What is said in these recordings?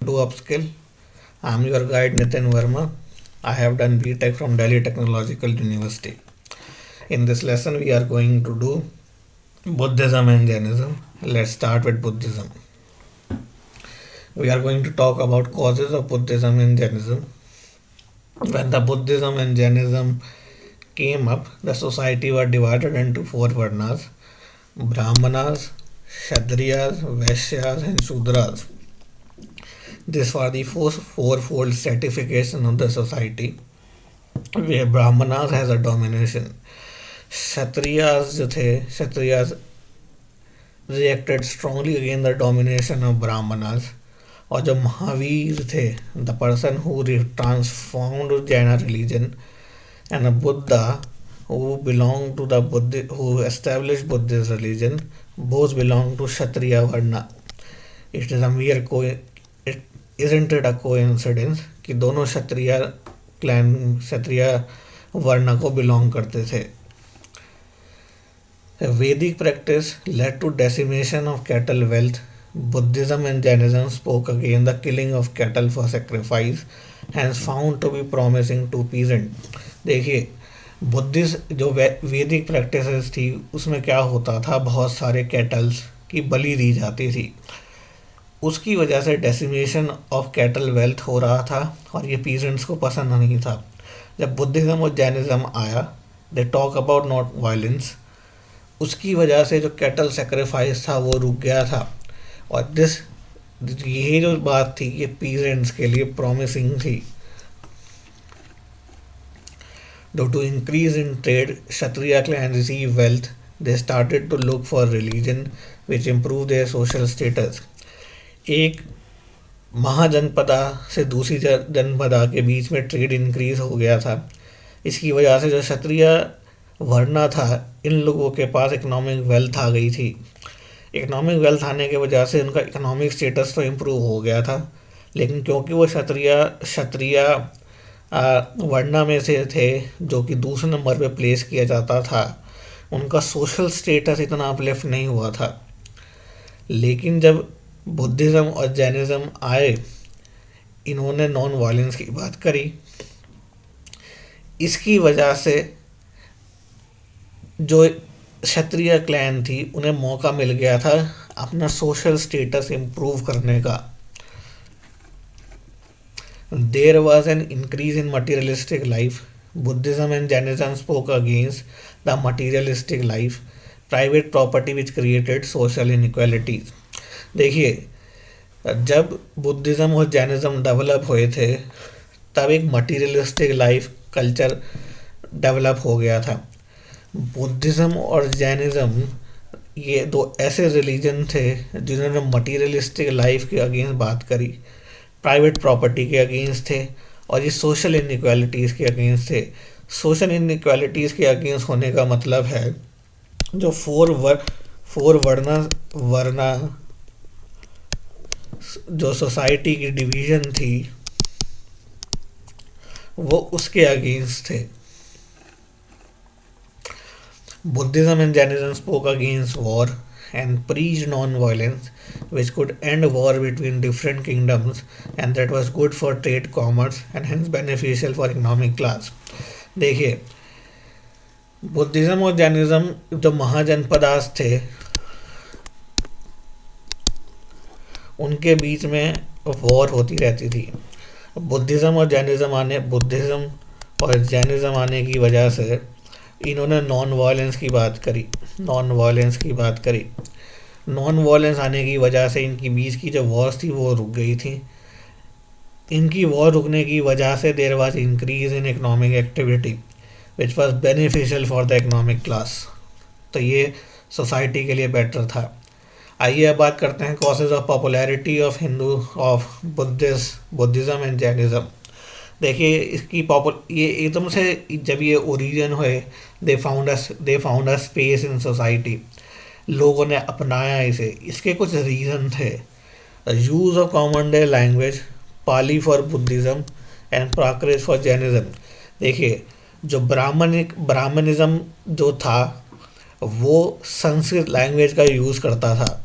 to Upskill. I'm your guide Nitin Verma. I have done BTech from Delhi Technological University. In this lesson, we are going to do Buddhism and Jainism. Let's start with Buddhism. We are going to talk about causes of Buddhism and Jainism. When the Buddhism and Jainism came up, the society were divided into four varnas: Brahmanas, Kshatriyas, Vaishyas, and Shudras. This was the fourfold stratification of the society, where Brahmanas has a domination. Kshatriyas reacted strongly against the domination of Brahmanas. और जो महावीर थे, the person who transformed Jaina religion, and a Buddha who belonged to the who established Buddhist religion, both belong to Kshatriya Varna. It is a mere isn't it a coincidence कि दोनों क्षत्रिय वर्ण को belong करते थे. Vedic practice led to decimation of cattle wealth. Buddhism and Jainism spoke against the killing of cattle for sacrifice, hence found to be promising to peasant. देखिए, Buddhist जो वैदिक practices थी उसमें क्या होता था, बहुत सारे कैटल्स की बलि दी जाती थी. उसकी वजह से डेसिमेशन ऑफ कैटल वेल्थ हो रहा था और ये पीजेंट्स को पसंद नहीं था. जब बुद्धिज़्म और जैनिज़्म आया, they talk about not violence, उसकी वजह से जो कैटल सेक्रीफाइस था वो रुक गया था. और ये जो बात थी ये पीजेंट्स के लिए प्रॉमिसिंग थी. Due to increase in trade, Kshatriya clan received wealth. They started to look for religion which improved their social status. एक महाजनपदा से दूसरी जनपदा के बीच में ट्रेड इंक्रीज हो गया था. इसकी वजह से जो क्षत्रिय वर्णा था, इन लोगों के पास इकोनॉमिक वेल्थ आ गई थी. इकोनॉमिक वेल्थ आने की वजह से उनका इकोनॉमिक स्टेटस तो इम्प्रूव हो गया था, लेकिन क्योंकि वो क्षत्रिय वर्णा में से थे जो कि दूसरे नंबर पे प्लेस किया जाता था, उनका सोशल स्टेटस इतना अपलिफ्ट नहीं हुआ था. लेकिन जब बुद्धिज़्म और जैनिज़्म आए, इन्होंने नॉन वायलेंस की बात करी. इसकी वजह से जो क्षत्रिय क्लैन थी उन्हें मौका मिल गया था अपना सोशल स्टेटस इम्प्रूव करने का. There was an increase in materialistic life. Buddhism and Jainism spoke against the materialistic life, private property which created social inequalities. देखिए, जब बुद्धिज़्म और जैनिज़्म डेवलप हुए थे तब एक मटीरियलिस्टिक लाइफ कल्चर डेवलप हो गया था. बुद्धिज़्म और जैनिज़्म ये दो ऐसे रिलीजन थे जिन्होंने मटीरियलिस्टिक लाइफ के अगेंस्ट बात करी, प्राइवेट प्रॉपर्टी के अगेंस्ट थे, और ये सोशल इनइक्वालिटीज़ के अगेंस्ट थे. सोशल इनइक्वालिटीज़ के अगेंस्ट होने का मतलब है जो फोर वर्ना जो सोसाइटी की डिवीज़न थी वो उसके अगेंस्ट थे. Buddhism and Jainism spoke against war and preached non-violence, which could end war between different kingdoms, and that was good for trade, commerce, and hence beneficial for economic class. देखिए, Buddhism और Jainism जो महाजनपदास थे उनके बीच में war होती रहती थी. Buddhism और जैनिज़्म आने की वजह से इन्होंने नॉन वायलेंस की बात करी. नॉन वायलेंस आने की वजह से इनकी बीच की जो वॉर्स थी वो रुक गई थी. इनकी वॉर रुकने की वजह से there was increase in economic activity which was beneficial for the economic class. तो ये सोसाइटी के लिए बेटर था. आइए अब बात करते हैं causes of popularity of Buddhism and Jainism. देखिए, इसकी ये एकदम से जब ये ओरिजिन हुए, they found a space in society. लोगों ने अपनाया इसे. इसके कुछ रीज़न थे. Use of common day language, Pali for Buddhism and Prakrit for Jainism. देखिए, जो ब्राह्मणिज्म जो था वो संस्कृत लैंग्वेज का यूज़ करता था.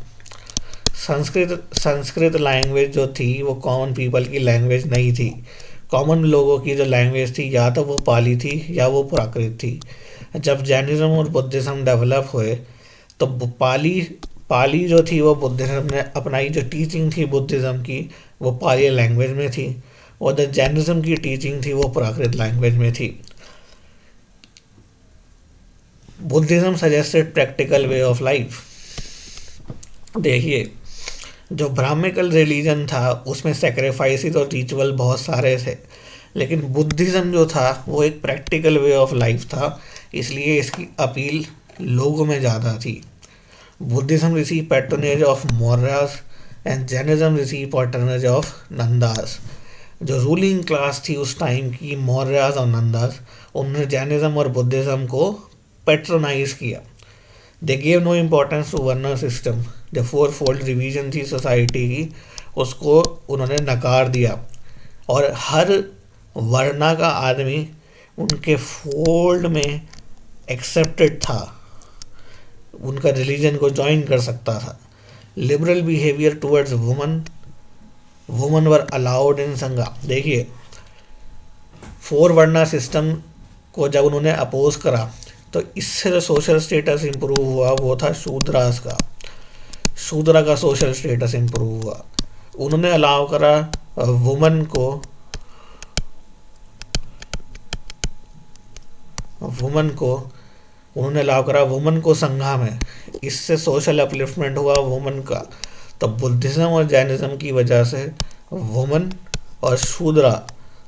संस्कृत लैंग्वेज जो थी वो कॉमन पीपल की लैंग्वेज नहीं थी। कॉमन लोगों की जो लैंग्वेज थी या तो वो पाली थी या वो प्राकृत थी। जब जैनिज्म और बुद्धिज्म डेवलप हुए तो पाली पाली जो थी वो बुद्धिज्म ने अपनाई, जो टीचिंग थी बुद्धिज्म की वो पाली लैंग्वेज में थी, और द जैनिज्म की टीचिंग थी वो प्राकृत लैंग्वेज में थी। Buddhism suggested practical way of life. देखिए, जो ब्राह्मिकल रिलीजन था उसमें सेक्रीफाइसेस और रिचुअल बहुत सारे थे, लेकिन बुद्धिज्म जो था वो एक प्रैक्टिकल वे ऑफ लाइफ था, इसलिए इसकी अपील लोगों में ज़्यादा थी। Buddhism receive patronage of Mauryas and Jainism receive patronage of Nandas. जो रूलिंग क्लास थी उस टाइम की, मौर्यास और नंदास, उन्होंने जैनिज्म और बुद्धिज्म को पेट्रोनाइज किया। They gave no importance to varna system. जो फोर फोल्ड रिवीजन थी सोसाइटी की उसको उन्होंने नकार दिया, और हर वर्णा का आदमी उनके फोल्ड में एक्सेप्टेड था, उनका रिलीजन को ज्वाइन कर सकता था। Liberal behaviour towards woman were allowed in संघा। देखिए, फोर वर्णा सिस्टम को जब उन्होंने अपोज करा तो इससे जो सोशल स्टेटस इम्प्रूव हुआ वो था शूद्रास का। शूद्रा का सोशल स्टेटस इम्प्रूव हुआ। उन्होंने अलाउ करा वुमन को उन्होंने अलाउ करा वुमन को संघा में, इससे सोशल अपलिफ्टमेंट हुआ वुमन का। तो बुद्धिज्म और जैनिज्म की वजह से वुमन और शूद्रा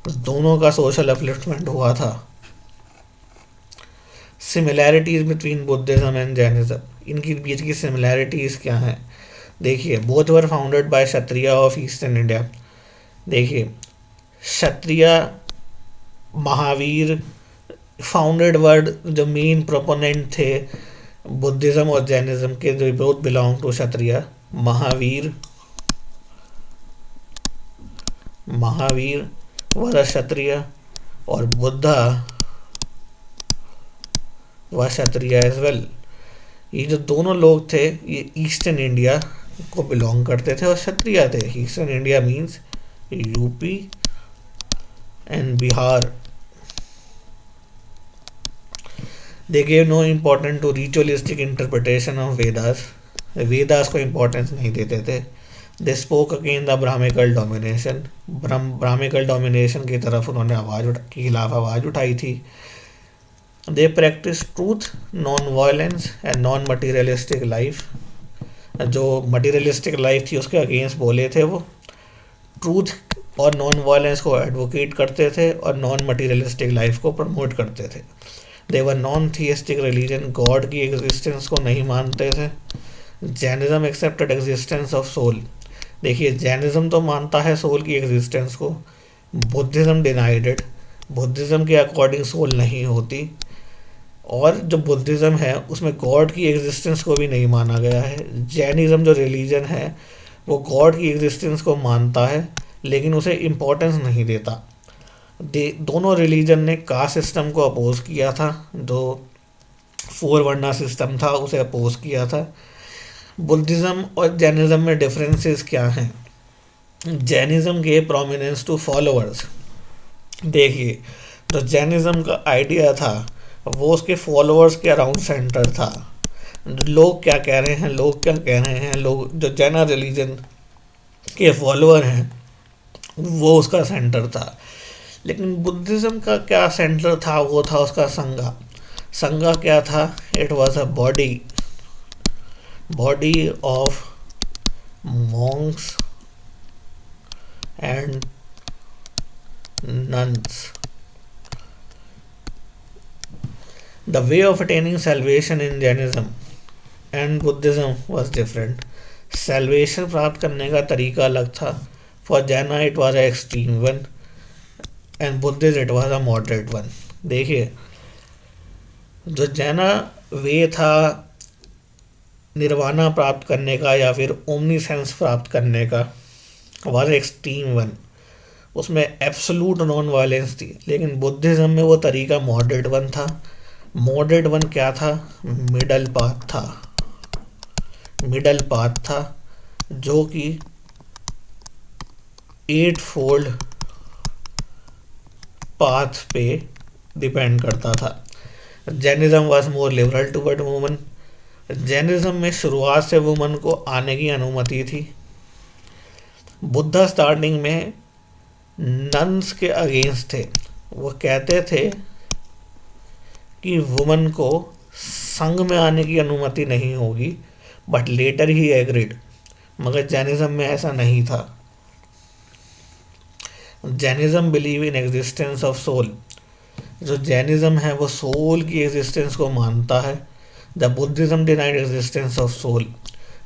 दोनों का सोशल अपलिफ्टमेंट हुआ था। Similarities between Buddhism and Jainism, इनकी बीच की सिमिलैरिटीज क्या हैं? देखिए, both were founded by Kshatriya of eastern India. देखिए, क्षत्रिय महावीर फाउंडेड वर्ड जो मेन प्रोपोनेंट थे बुद्धिज्म और जैनिज्म के, जो बोथ बिलोंग टू क्षत्रिय। महावीर वर क्षत्रिय और बुद्धा व क्षत्रिय एज वेल। ये जो दोनों लोग थे ये ईस्टर्न इंडिया को बिलोंग करते थे और क्षत्रिय थे। Eastern India means UP and Bihar. They gave no importance to ritualistic interpretation of Vedas. Vedas को इम्पोर्टेंस नहीं देते थे। They spoke against the Brahmical domination. Brahmical domination की तरफ उन्होंने के खिलाफ आवाज़ उठाई थी। They practice truth, non violence and non materialistic life. जो मटीरियलिस्टिक लाइफ थी उसके अगेंस्ट बोले थे वो। ट्रूथ और नॉन वायलेंस को एडवोकेट करते थे और नॉन मटीरियलिस्टिक लाइफ को प्रमोट करते थे। They were non theistic religion, God की एग्जिस्टेंस को नहीं मानते थे। Jainism accepted existence of soul. देखिए, जैनिज्म तो मानता है सोल की एग्जिस्टेंस को, बुद्धिज्म डिनाइड इट। बुद्धिज्म के अकॉर्डिंग सोल नहीं होती, और जो बुद्धिज्म है उसमें गॉड की एग्जिस्टेंस को भी नहीं माना गया है। जैनिज्म जो रिलीजन है वो गॉड की एग्जिस्टेंस को मानता है लेकिन उसे इम्पोर्टेंस नहीं देता। दोनों रिलीजन ने कास्ट सिस्टम को अपोज किया था, जो फोर वर्णा सिस्टम था उसे अपोज किया था। बुद्धिज्म और जैनिज्म में डिफरेंसेस क्या हैं? जैनिज्म के प्रोमिनेंस टू फॉलोअर्स। देखिए, जो जैनिज्म का आइडिया था वो उसके फॉलोअर्स के अराउंड सेंटर था। लोग क्या कह रहे हैं, लोग जो जैन रिलीजन के फॉलोअर हैं वो उसका सेंटर था। लेकिन बुद्धिज्म का क्या सेंटर था? वो था उसका संघा। संघा क्या था? It was a body of Monks and nuns. The way of attaining salvation in Jainism and Buddhism was different. Salvation प्राप्त करने का तरीका अलग था. For Jaina it was an extreme one and Buddhist it was a moderate one. देखिए, जो जैना वे था निर्वाणा प्राप्त करने का या फिर ओमनीसेंस प्राप्त करने का, was एक्सट्रीम वन. उसमें एब्सोलूट नॉन वायलेंस थी. लेकिन बुद्धिज़्म में वो तरीका मॉडरेट वन था. मॉडरेट वन क्या था? मिडल पाथ था. जो कि 8 फोल्ड पाथ पे डिपेंड करता था। Jainism was more liberal toward woman. Jainism में शुरुआत से वुमन को आने की अनुमति थी। बुद्धा स्टार्टिंग में नन्स के अगेंस्ट थे। वो कहते थे कि वुमन को संघ में आने की अनुमति नहीं होगी, बट लेटर ही एग्रीड। मगर जैनिज्म में ऐसा नहीं था। Jainism believe in existence of soul. जो जैनिज्म है वो सोल की एग्जिस्टेंस को मानता है। The Buddhism denied existence of soul.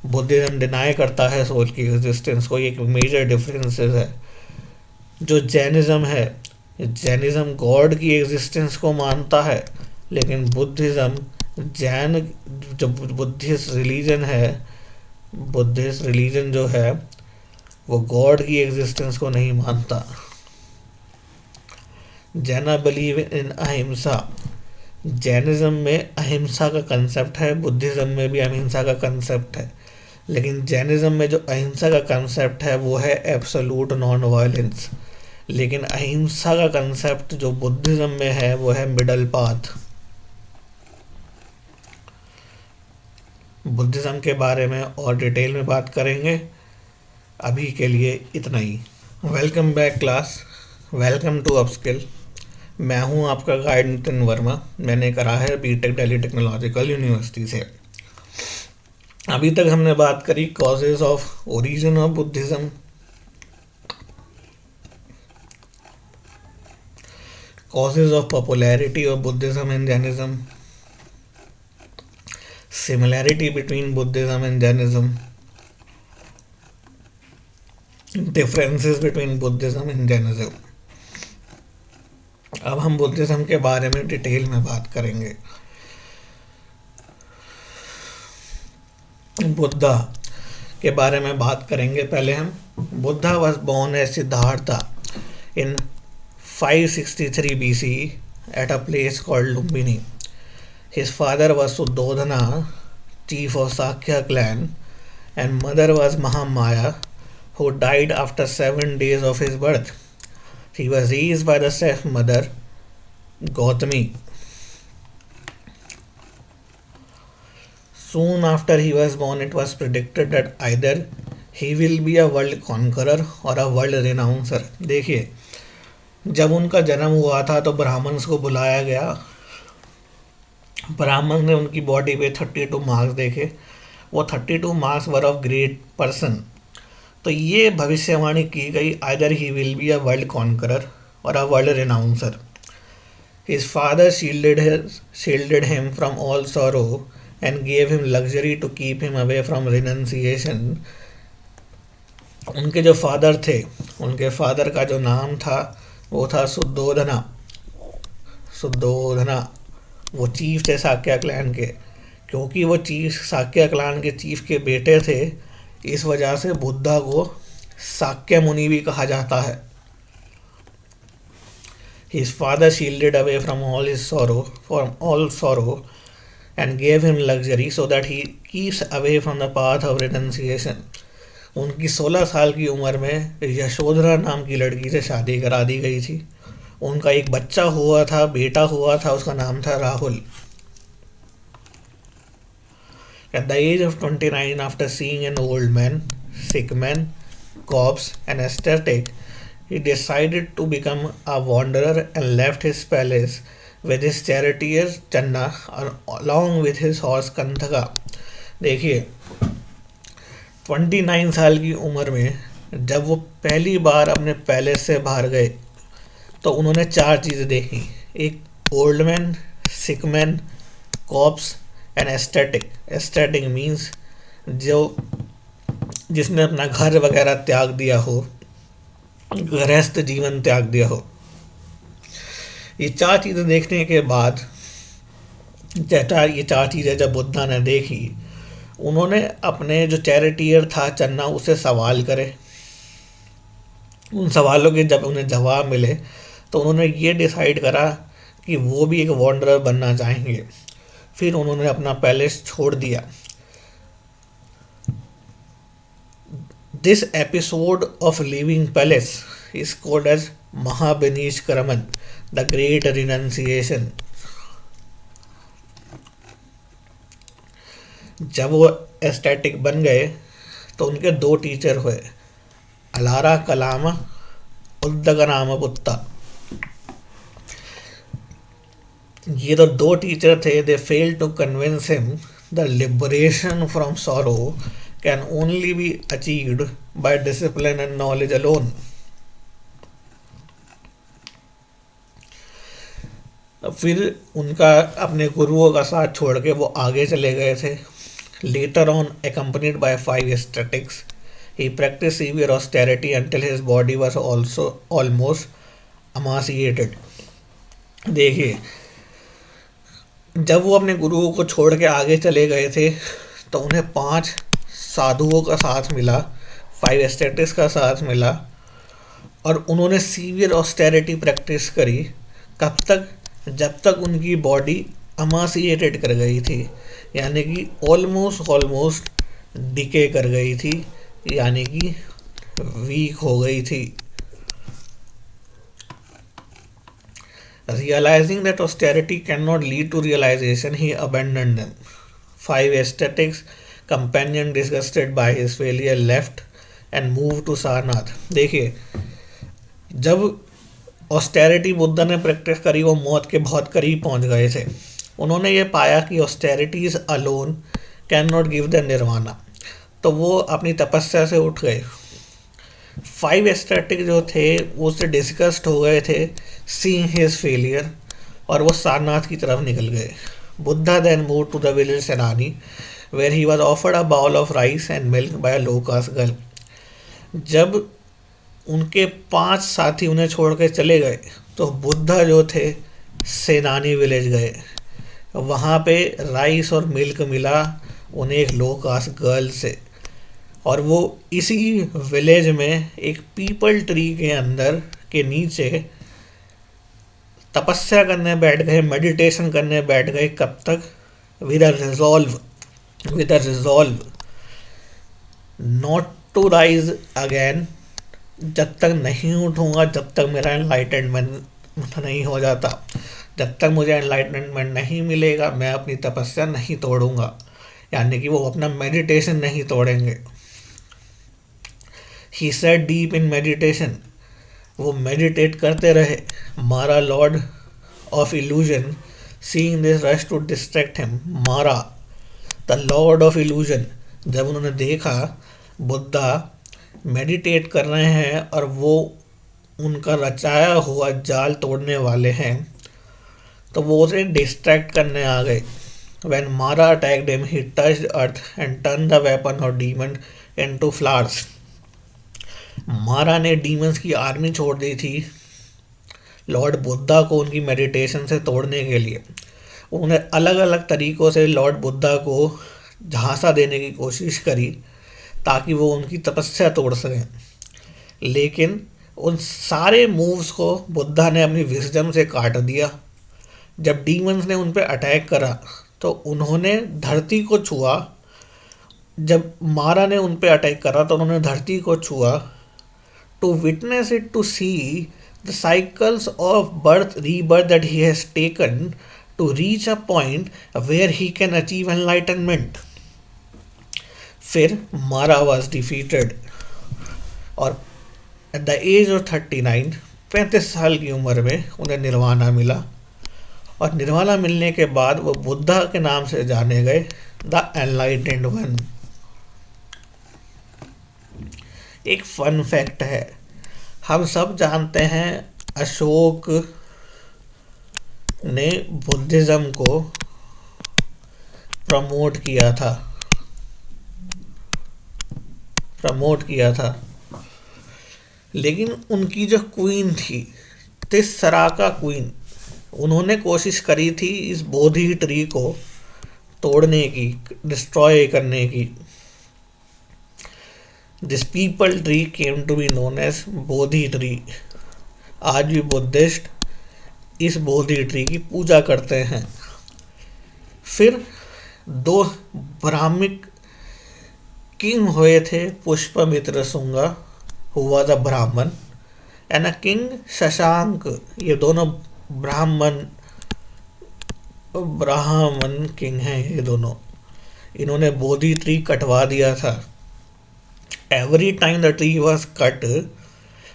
Buddhism deny करता है सोल की एग्जिस्टेंस को। एक मेजर डिफरेंसेस है। जो जैनिज्म है, जैनिज्म गॉड की एग्जिस्टेंस को मानता है, लेकिन बुद्धिज्म जैन जो बुद्धिस्ट रिलीजन है, बुद्धिस्ट रिलीजन जो है वो गॉड की एग्जिस्टेंस को नहीं मानता। जैना बिलीव इन अहिंसा। जैनिज्म में अहिंसा का कंसेप्ट है, बुद्धिज्म में भी अहिंसा का कंसेप्ट है, लेकिन जैनिज्म में जो अहिंसा का कंसेप्ट है वो है एब्सोल्यूट नॉन वायलेंस। लेकिन अहिंसा का कंसेप्ट जो बुद्धिज्म में है वो है मिडल पाथ। बुद्धिज्म के बारे में और डिटेल में बात करेंगे, अभी के लिए इतना ही। Welcome back class, welcome to Upskill. मैं हूं आपका गाइड नितिन वर्मा। मैंने करा है बीटेक दिल्ली टेक्नोलॉजिकल यूनिवर्सिटी से। अभी तक हमने बात करी causes of origin of Buddhism, causes of popularity of Buddhism and Jainism, similarity between Buddhism and Jainism, differences between Buddhism and Jainism। अब हम बुद्धिज्म के बारे में डिटेल में बात करेंगे। बुद्धा के बारे में बात करेंगे पहले हम। Buddha was born as Siddhartha in 563 BCE at a place called Lumbini. His father was Suddhodana, chief of Sakya clan, and mother was Mahamaya, who died after 7 days of his birth. He was raised by the stepmother Gautami. Soon after he was born, it was predicted that either he will be a world conqueror or a world renouncer। देखिए, जब उनका जन्म हुआ था तो Brahmins को बुलाया गया। ब्राह्मण ने उनकी बॉडी पे 32 मार्क्स देखे। वो 32 marks were of great person. तो ये भविष्यवाणी की गई, either he will be a world conqueror और a world renouncer. His father shielded him from all sorrow and gave him luxury to keep him away from renunciation. उनके जो father थे, उनके फादर का जो नाम था वो था सुद्धोधना। सुद्धोधना वो चीफ थे साक्या क्लैन के। क्योंकि वो चीफ साक्या क्लैन के चीफ के बेटे थे, इस वजह से बुद्धा को साक्य मुनि भी कहा जाता है। His father shielded away from all sorrow and gave him luxury so that he keeps away from the path of renunciation। उनकी 16 साल की उम्र में यशोधरा नाम की लड़की से शादी करा दी गई थी। उनका एक बच्चा हुआ था, बेटा हुआ था, उसका नाम था Rahul. At the age of 29, after seeing an old man, sick man, corpse and ascetic, he decided to become a wanderer and left his palace with his charioteer Channa along with his horse Kanthaka। देखिए, 29 साल की उम्र में जब वो पहली बार अपने palace से बाहर गए तो उन्होंने 4 चीज़ें देखी। एक old man, sick man, corpse and ascetic. Ascetic means जिसने अपना घर वगैरह त्याग दिया हो, गृहस्थ जीवन त्याग दिया हो। ये 4 चीज़ें देखने के बाद, ये 4 चीज़ें जब बुद्धा ने देखी, उन्होंने अपने जो चैरिटियर था चन्ना उसे सवाल करे। उन सवालों के जब उन्हें जवाब मिले तो उन्होंने ये डिसाइड करा कि वो भी एक वॉन्डरर बनना चाहेंगे। फिर उन्होंने अपना पैलेस छोड़ दिया। This episode of Leaving Palace is called as Mahabanish Kraman, the Great Renunciation. जब वो एस्थेटिक बन गए तो उनके दो टीचर हुए, अलारा कलामा, उद्दगनाम पुत्ता। ये तो दो टीचर थे। They fail to convince him the liberation from sorrow can only be achieved by discipline and knowledge alone. फिर उनका अपने गुरुओं का साथ छोड़ के वो आगे चले गए थे। Later on, accompanied by 5 ascetics, he practiced severe austerity until his body was also almost emaciated. देखिए, जब वो अपने गुरुओं को छोड़ के आगे चले गए थे तो उन्हें 5 साधुओं का साथ मिला, 5 एस्थेटिक्स का साथ मिला, और उन्होंने सीवियर ऑस्टेरिटी प्रैक्टिस करी। कब तक? जब तक उनकी बॉडी अमासिएटेड कर गई थी, यानी कि ऑलमोस्ट डिके कर गई थी, यानी कि वीक हो गई थी। Realizing that austerity cannot lead to realization, he abandoned them. 5 ascetics companion, disgusted by his failure, left and moved to Sarnath. देखिए, जब ऑस्टेरिटी बुद्धा ने प्रैक्टिस करी, वो मौत के बहुत करीब पहुंच गए थे। उन्होंने ये पाया कि austerities alone can not give the nirvana, तो वो अपनी तपस्या से उठ गए। 5 एस्थेटिक जो थे वो उससे डिस्गस्ट हो गए थे सीइंग हिज फेलियर, और वो सारनाथ की तरफ निकल गए। Buddha then move to the village Senani where he was offered a bowl of rice and milk by a low caste girl. जब उनके 5 साथी उन्हें छोड़ के चले गए तो बुद्धा जो थे सेनानी विलेज गए। वहाँ पे राइस और मिल्क मिला उन्हें एक लो कास्ट गर्ल से, और वो इसी विलेज में एक पीपल ट्री के अंदर के नीचे तपस्या करने बैठ गए, मेडिटेशन करने बैठ गए। कब तक? With a resolve not to rise again, जब तक नहीं उठूंगा, जब तक मेरा एनलाइटनमेंट नहीं हो जाता, जब तक मुझे एनलाइटनमेंट नहीं मिलेगा, मैं अपनी तपस्या नहीं तोड़ूंगा। यानी कि वो अपना मेडिटेशन नहीं तोड़ेंगे। He sat deep in meditation, वो मेडिटेट करते रहे। Mara lord of illusion seeing this rush to distract him, Mara the lord of illusion, जब उन्होंने देखा बुद्धा मेडिटेट कर रहे हैं और वो उनका रचाया हुआ जाल तोड़ने वाले हैं, तो वो उसे डिस्ट्रैक्ट करने आ गए। When Mara attacked him, he touched earth and turned the weapon of demon into flowers. मारा ने डीमंस की आर्मी छोड़ दी थी लॉर्ड बुद्धा को उनकी मेडिटेशन से तोड़ने के लिए। उन्होंने अलग अलग तरीक़ों से लॉर्ड बुद्धा को झांसा देने की कोशिश करी ताकि वो उनकी तपस्या तोड़ सकें, लेकिन उन सारे मूव्स को बुद्धा ने अपनी विजडम से काट दिया। जब डीमंस ने उन पर अटैक करा तो उन्होंने धरती को छुआ। जब मारा ने उन पर अटैक करा तो उन्होंने धरती को छुआ। To witness it, to see the cycles of birth rebirth that he has taken to reach a point where he can achieve enlightenment. फिर मारा वॉज डिफीटेड और एट द एज ऑफ 39, 35 साल की उम्र में उन्हें निर्वाणा मिला, और निर्वाणा मिलने के बाद वो बुद्धा के नाम से जाने गए, द एनलाइटेंड वन। एक फन फैक्ट है, हम सब जानते हैं अशोक ने बुद्धिज़्म को प्रमोट किया था, लेकिन उनकी जो क्वीन थी तिस्सराका क्वीन, उन्होंने कोशिश करी थी इस बोधि ट्री को तोड़ने की, डिस्ट्रॉय करने की। This peepal tree came to be known as Bodhi tree. आज भी बुद्धिस्ट इस बोधि ट्री की पूजा करते हैं। फिर 2 ब्राह्मिक किंग हुए थे Pushyamitra Shunga, who was a Brahmin, and a king Shashank. ये दोनों ब्राह्मण ब्राह्मण किंग हैं ये दोनों। इन्होंने बोधि ट्री कटवा दिया था। Every time the tree was cut,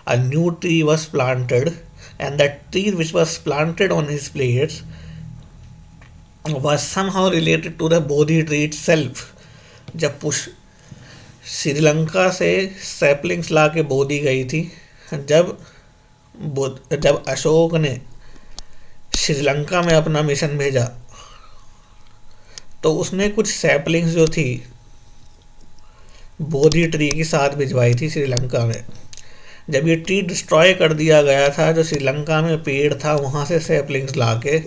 a new tree was planted, and that tree which was planted on his place was somehow related to the Bodhi tree itself. जब श्रीलंका से सैपलिंग्स ला के बोधी गई थी, जब जब अशोक ने श्रीलंका में अपना मिशन भेजा तो उसने कुछ सैपलिंग्स जो थी बोधी ट्री के साथ भिजवाई थी श्रीलंका में। जब ये ट्री डिस्ट्रॉय कर दिया गया था, जो श्रीलंका में पेड़ था वहाँ से सैपलिंग्स ला के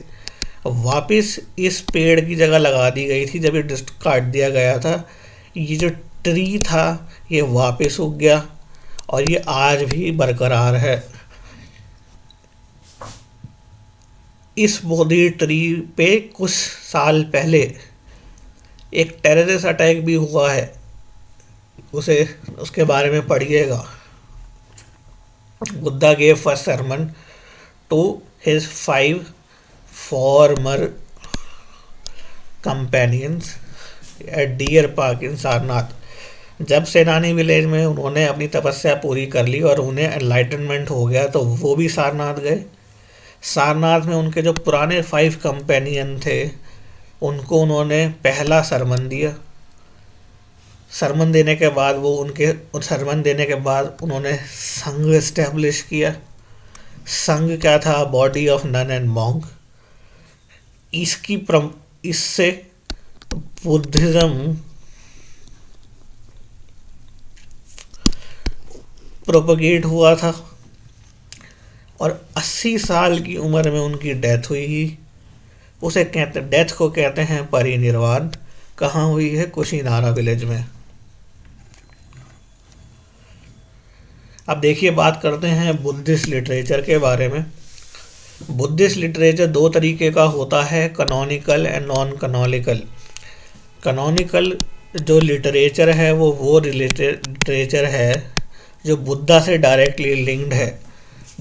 वापस इस पेड़ की जगह लगा दी गई थी। जब ये काट दिया गया था, ये जो ट्री था ये वापस उग गया और ये आज भी बरकरार है। इस बोधी ट्री पे कुछ साल पहले एक टेररिस्ट अटैक भी हुआ है, उसके बारे में पढ़िएगा। Buddha gave first sermon to his 5 former companions at Deer Park in Sarnath। जब सेनानी विलेज में उन्होंने अपनी तपस्या पूरी कर ली और उन्हें एनलाइटनमेंट हो गया तो वो भी सारनाथ गए। सारनाथ में उनके जो पुराने 5 कंपेनियन थे उनको उन्होंने पहला सरमन दिया। सरमन देने के बाद उन्होंने संघ इस्टेब्लिश किया। संघ क्या था? Body of nun and monk. इससे बुद्धिज्म प्रोपगेट हुआ था और 80 साल की उम्र में उनकी डेथ हुई ही। डेथ को कहते हैं परिनिर्वाण। कहाँ हुई है? कुशीनारा विलेज में। अब देखिए, बात करते हैं बुद्धिस्ट लिटरेचर के बारे में। बुद्धिस्ट लिटरेचर 2 तरीके का होता है, canonical and non canonical. Canonical जो लिटरेचर है वो लिटरेचर है जो बुद्धा से डायरेक्टली लिंक्ड है।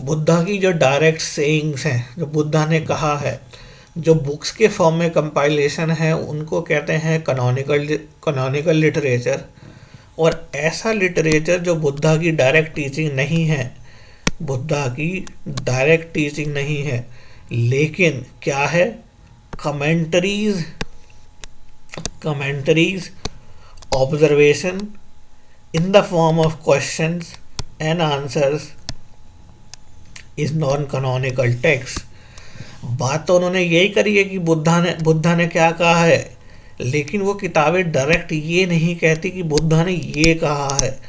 बुद्धा की जो डायरेक्ट सेइंग्स हैं, जो बुद्धा ने कहा है, जो बुक्स के फॉर्म में कंपाइलेशन है, उनको कहते हैं कैनोनिकल लिटरेचर। और ऐसा लिटरेचर जो बुद्धा की डायरेक्ट टीचिंग नहीं है, लेकिन क्या है? Commentaries, observation in the form of questions and answers is non canonical text. बात तो उन्होंने यही करी है कि बुद्धा ने क्या कहा है, लेकिन वो किताबें डायरेक्ट ये नहीं कहती कि बुद्धा ने ये कहा है।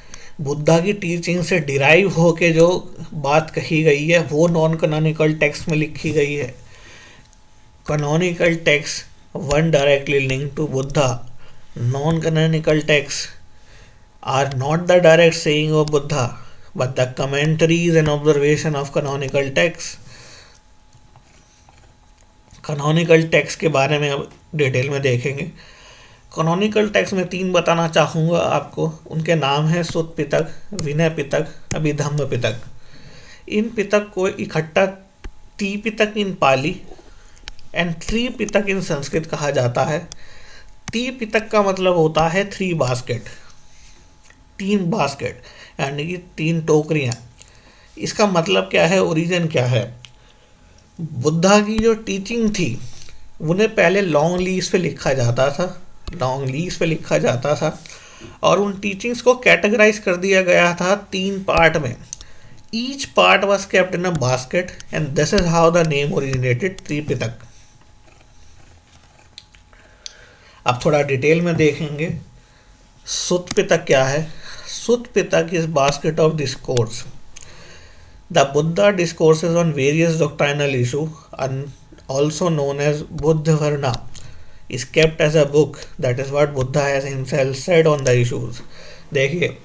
बुद्धा की टीचिंग से डिराइव होके जो बात कही गई है वो नॉन कैनोनिकल टेक्स्ट में लिखी गई है। Canonical text one directly linked to Buddha. Non canonical text are not the direct saying of Buddha but the commentaries and observation of canonical text. Canonical text के बारे में अब डिटेल में देखेंगे। कैनोनिकल टेक्स्ट में 3 बताना चाहूँगा आपको। उनके नाम हैं सुत पिटक, विनय पिटक, अभिधम्म पिटक। इन पिटक को इकट्ठा त्रिपिटक इन पाली एंड त्रिपिटक इन संस्कृत कहा जाता है। त्रिपिटक का मतलब होता है 3 बास्केट, 3 बास्केट यानी कि 3 टोकरियाँ। इसका मतलब क्या है, ओरिजिन क्या है? बुद्धा की जो टीचिंग थी उन्हें पहले लॉन्ग लीव्स पे लिखा जाता था और उन टीचिंग्स को कैटेगराइज कर दिया गया था 3 पार्ट में। Each part was kept in a basket and this is how the name originated Tripitaka. अब थोड़ा डिटेल में देखेंगे सुत पिटक क्या है। Sutta Pitaka is basket of discourse. The Buddha discourses on various doctrinal issues, also known as Buddhavarna, is kept as a book. That is what Buddha has himself said on the issues. देखिए,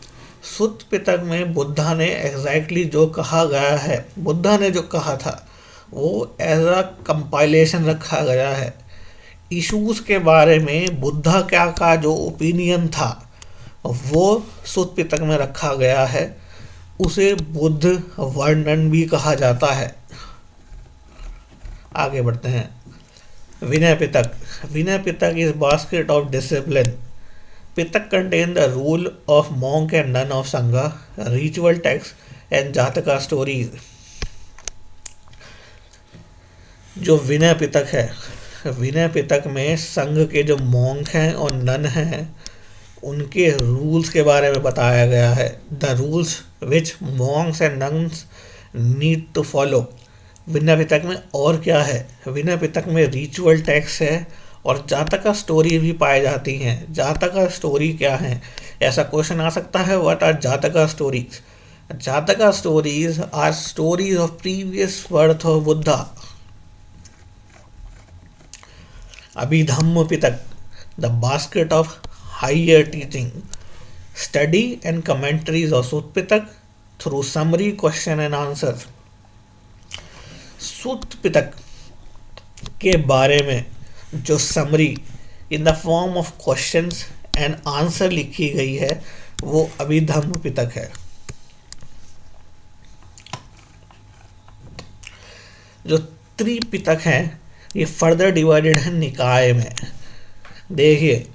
सुत पिटक में बुद्धा ने exactly जो कहा गया है, बुद्धा ने जो कहा था वो एज अ कंपाइलेशन रखा गया है। इश्यूज के बारे में बुद्धा क्या का जो ओपिनियन था वो सुत पिटक में रखा गया है, उसे बुद्ध वर्णन भी कहा जाता है। आगे बढ़ते हैं। Vinaya Pitaka. Vinaya Pitaka is basket of discipline. Pitaka contain the rule of monk and nun of Sangha, ritual text and Jataka stories. जो विनय पिटक है, विनय पिटक में संघ के जो मॉन्क हैं और नन हैं उनके रूल्स के बारे में बताया गया है। The rules which monks and nuns need to follow. Vinaya Pitaka में और क्या है? विनय पिटक में रिचुअल टेक्स्ट है और जातका स्टोरी भी पाई जाती हैं। जातका स्टोरी क्या है? ऐसा क्वेश्चन आ सकता है, what are Jataka stories? Jataka stories are stories of previous birth of Buddha. Abhidhamma Pitaka, the basket of higher teaching, study and commentaries of Sutta Pitaka through summary question and answer. Sutta Pitaka के बारे में जो summary in the form of questions and answer लिखी गई है वो अभिधम्म पिटक है। जो त्रिपिटक है ये फर्दर डिवाइडेड है निकाय में। देखिए,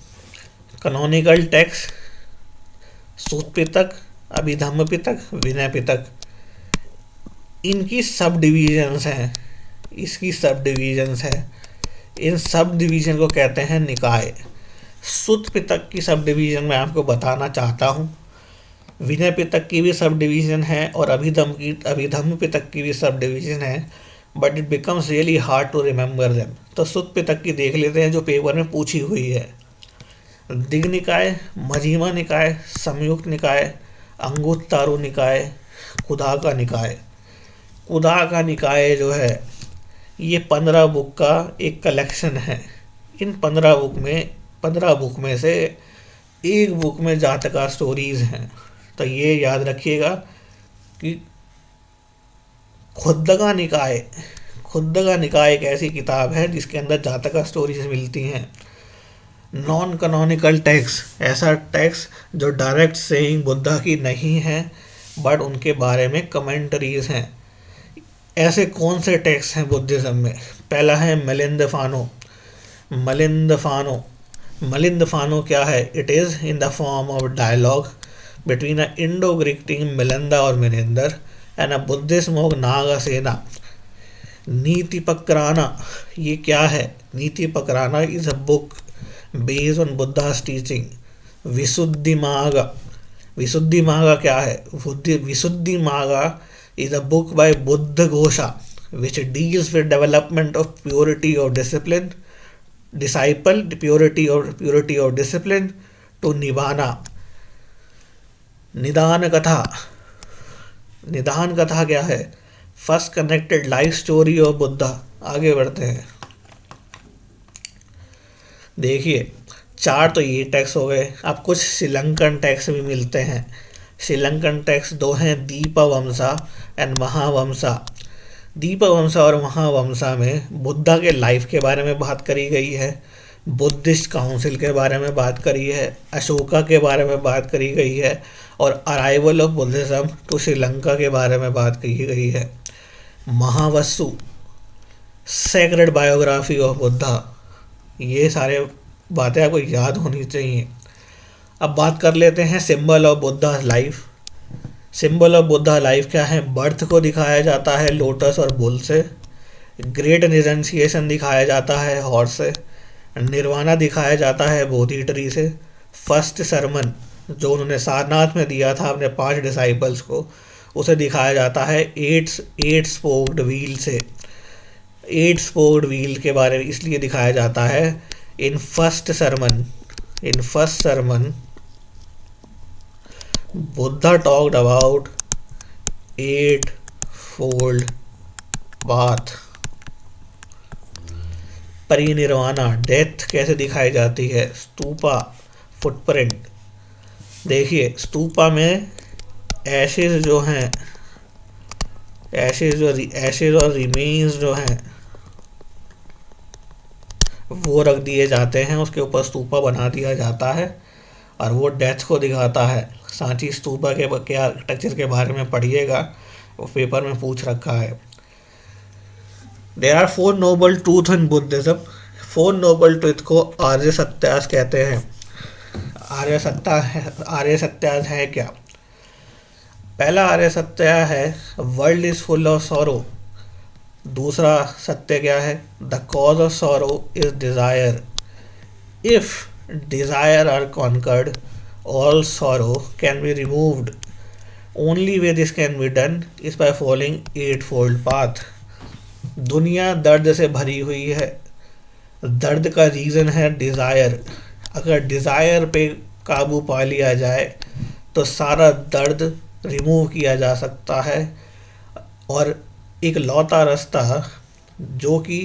कैनोनिकल टेक्स्ट सुत पिटक, अभिधम्म पिटक, विनय पिटक, इनकी सब डिविजन्स हैं, इसकी सब डिविजन्स है। इन सब डिवीजन को कहते हैं निकाय। सुत पिटक की सब डिवीजन मैं आपको बताना चाहता हूँ। विनय पिटक की भी सब डिवीजन है और अभिधम्म पिटक की भी सब डिवीजन है, but it becomes really hard to remember them. तो सुत पिटक की देख लेते हैं जो पेपर में पूछी हुई है। दिग् निकाय, मजीमा निकाय, संयुक्त निकाय, अंगुत्तारू निकाय, कुदा का निकाय। कुदा का निकाय जो है ये 15 बुक का एक कलेक्शन है। इन 15 बुक में से एक बुक में जातका स्टोरीज हैं। तो ये याद रखिएगा कि खुद्दका निकाय एक ऐसी किताब है जिसके अंदर जातका स्टोरीज मिलती हैं। नॉन कैनोनिकल टेक्स्ट, ऐसा टेक्स्ट जो डायरेक्ट सेइंग बुद्धा की नहीं है बट उनके बारे में कमेंटरीज हैं। ऐसे कौन से टेक्स्ट हैं बुद्धिज्म में? पहला है मिलिंद फानो क्या है? It is in the form of dialogue between a Indo Greek team Milinda और मिनिंदर एंड अ बुद्धिस्ट मोग नागासेना। नीति पकराना, ये क्या है? Netti Pakarana is a book based on Buddha's teaching. Vishuddhi Marga क्या है? विशुद्धि मार्ग is a book by Buddha Ghosha which deals with development of purity of discipline, purity of discipline to nibbana. निदान कथा क्या है? First connected life story of Buddha. आगे बढ़ते हैं। देखिए, 4 तो ये टेक्स्ट हो गए। अब कुछ श्रीलंकन टेक्स्ट भी मिलते हैं। श्रीलंकन टेक्स्ट 2 हैं, दीपवंसा एंड महावंसा। दीपवंसा और महावंसा में बुद्धा के लाइफ के बारे में बात करी गई है, बुद्धिस्ट काउंसिल के बारे में बात करी है, अशोका के बारे में बात करी गई है और arrival of Buddhism to Sri Lanka के बारे में बात की गई है। Mahavastu, sacred biography of Buddha. ये सारे बातें आपको याद होनी चाहिए। अब बात कर लेते हैं symbol of Buddha life. Symbol of Buddha life क्या है? बर्थ को दिखाया जाता है लोटस और बुल से, ग्रेट रिनंसिएशन दिखाया जाता है हॉर्स से, निर्वाणा दिखाया जाता है बोधि ट्री से, फर्स्ट सरमन जो उन्होंने सारनाथ में दिया था अपने 5 डिसाइपल्स को, उसे दिखाया जाता है 8 स्पोक्ड व्हील से। 8 स्पोक्ड व्हील के बारे में इसलिए दिखाया जाता है in first sermon Buddha talked about 8-fold path। परिनिर्वाणा, death कैसे दिखाई जाती है? स्तूपा, फुटप्रिंट। देखिए, स्तूपा में एशेज जो हैं, एशेज और रिमेन्स जो हैं वो रख दिए जाते हैं, उसके ऊपर स्तूपा बना दिया जाता है और वो डेथ को दिखाता है। सांची स्तूपा के आर्किटेक्चर के बारे में पढ़िएगा, वो पेपर में पूछ रखा है। There are 4 noble truth in Buddhism. 4 noble truth को आर्य सत्यास कहते हैं। आर्य सत्यास है क्या? पहला आर्य सत्य है world is full of sorrow. दूसरा सत्य क्या है? The cause of sorrow is desire. If desire are conquered all sorrow can be removed. Only way this can be done is by following eightfold path. दुनिया दर्द से भरी हुई है। दर्द का रीज़न है डिज़ायर। अगर डिज़ायर पे काबू पा लिया जाए तो सारा दर्द रिमूव किया जा सकता है। और एक लौता रास्ता जो कि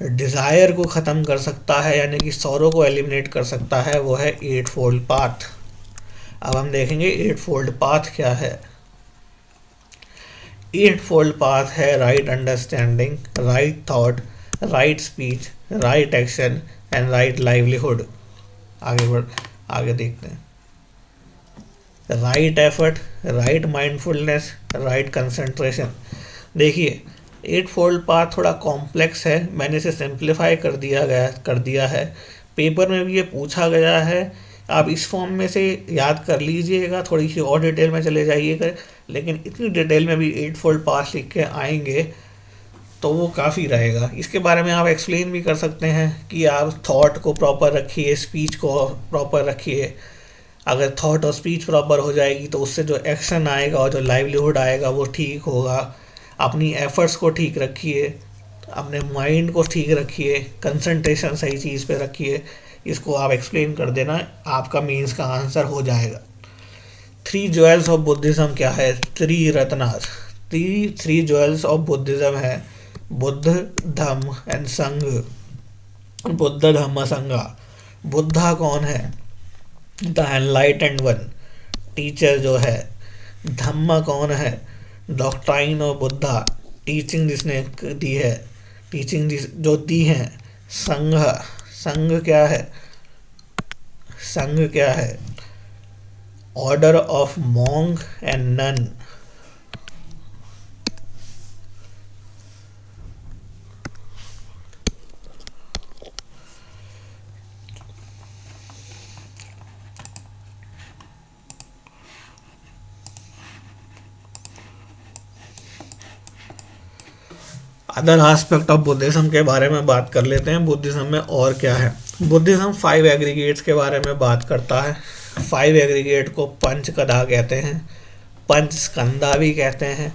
डिज़ायर को ख़त्म कर सकता है, यानी कि सौरों को एलिमिनेट कर सकता है, वो है 8-fold पाथ। अब हम देखेंगे 8-fold पाथ क्या है। 8-fold पाथ है right understanding, right thought, right speech, right action and right livelihood. आगे देखते हैं। Right effort, right mindfulness, right concentration. देखिए 8-fold पाथ थोड़ा कॉम्प्लेक्स है, मैंने इसे सिंप्लीफाई कर दिया है। पेपर में भी ये पूछा गया है, आप इस फॉर्म में से याद कर लीजिएगा, थोड़ी सी और डिटेल में चले जाइएगा, लेकिन इतनी डिटेल में भी 8-fold पाथ लिख के आएंगे तो वो काफ़ी रहेगा। इसके बारे में आप एक्सप्लेन भी कर सकते हैं कि आप थॉट को प्रॉपर रखिए, स्पीच को प्रॉपर रखिए। अगर थॉट और स्पीच प्रॉपर हो जाएगी तो उससे जो एक्शन आएगा और जो लाइवलीहुड आएगा वो ठीक होगा। अपनी एफर्ट्स को ठीक रखिए, अपने माइंड को ठीक रखिए, कंसंट्रेशन सही चीज़ पे रखिए। इसको आप एक्सप्लेन कर देना, आपका मीन्स का आंसर हो जाएगा। 3 ज्वेल्स ऑफ बुद्धिज़्म क्या है? 3 रत्नास। 3 ज्वेल्स ऑफ बुद्धिज़्म है बुद्ध, धम्म एंड संघ। बुद्ध, धम्म, संघा। बुद्धा कौन है? द एनलाइटेंड वन, टीचर जो है। धम्म कौन है? डॉक्ट्राइन ऑफ बुद्धा, टीचिंग जिसने दी है, टीचिंग जो दी है। संघ, संघ क्या है? संघ क्या है? Order of monk and nun. Other aspect of Buddhism के बारे में बात कर लेते हैं। बुद्धिज्म में और क्या है? बुद्धिज्म 5 एग्रीगेट्स के बारे में बात करता है। 5 एग्रीगेट को पंचकदा कहते हैं, पंच स्कंदा भी कहते हैं।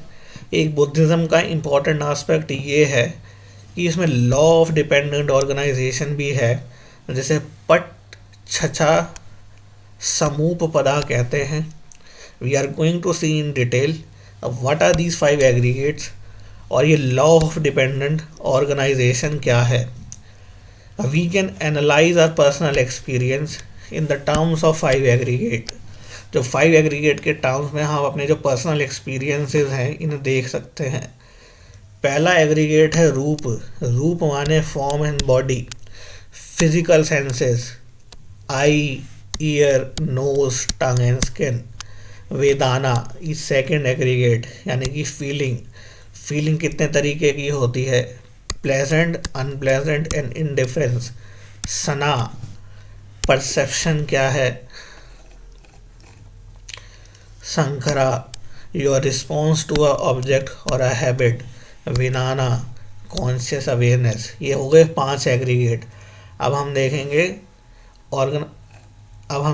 एक बुद्धिज्म का इम्पोर्टेंट एस्पेक्ट ये है कि इसमें लॉ ऑफ डिपेंडेंट ऑर्गेनाइजेशन भी है, जिसे पट छछा समूप पदा कहते हैं। We are going to see in detail what are these 5 aggregates और ये लॉ ऑफ डिपेंडेंट ऑर्गेनाइजेशन क्या है। We can analyse our personal experience in the terms of 5 aggregate. जो 5 एग्रीगेट के टर्म्स में हम अपने जो पर्सनल एक्सपीरियंसेस हैं इन्हें देख सकते हैं। पहला एग्रीगेट है रूप। रूप माने form and body, physical senses, eye, ear, nose, tongue and skin. Vedana is second aggregate, यानी कि फीलिंग। फीलिंग कितने तरीके की होती है? Pleasant, unpleasant and indifference. Sanna perception क्या है? Sankhara your response to a object और a habit. Vinnana conscious awareness. ये हो गए 5 एग्रीगेट। अब हम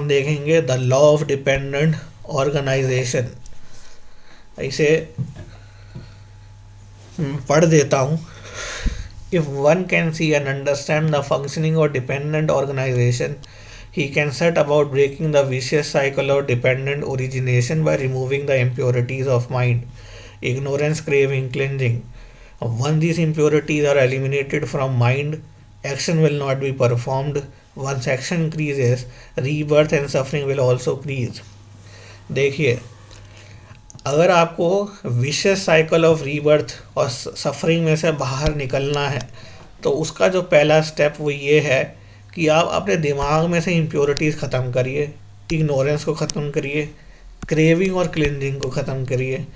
देखेंगे the law of dependent organisation. इसे पढ़ देता हूँ। If one can see and understand the functioning of dependent organization, he can set about breaking the vicious cycle of dependent origination by removing the impurities of mind, ignorance, craving, cleansing. Once these impurities are eliminated from mind, action will not be performed. Once action increases, rebirth and suffering will also increase. देखिए, अगर आपको vicious cycle of rebirth और suffering में से बाहर निकलना है तो उसका जो पहला स्टेप वो ये है कि आप अपने दिमाग में से इम्प्योरिटीज़ ख़त्म करिए। इग्नोरेंस को ख़त्म करिए, क्रेविंग और क्लिनजिंग को ख़त्म करिए।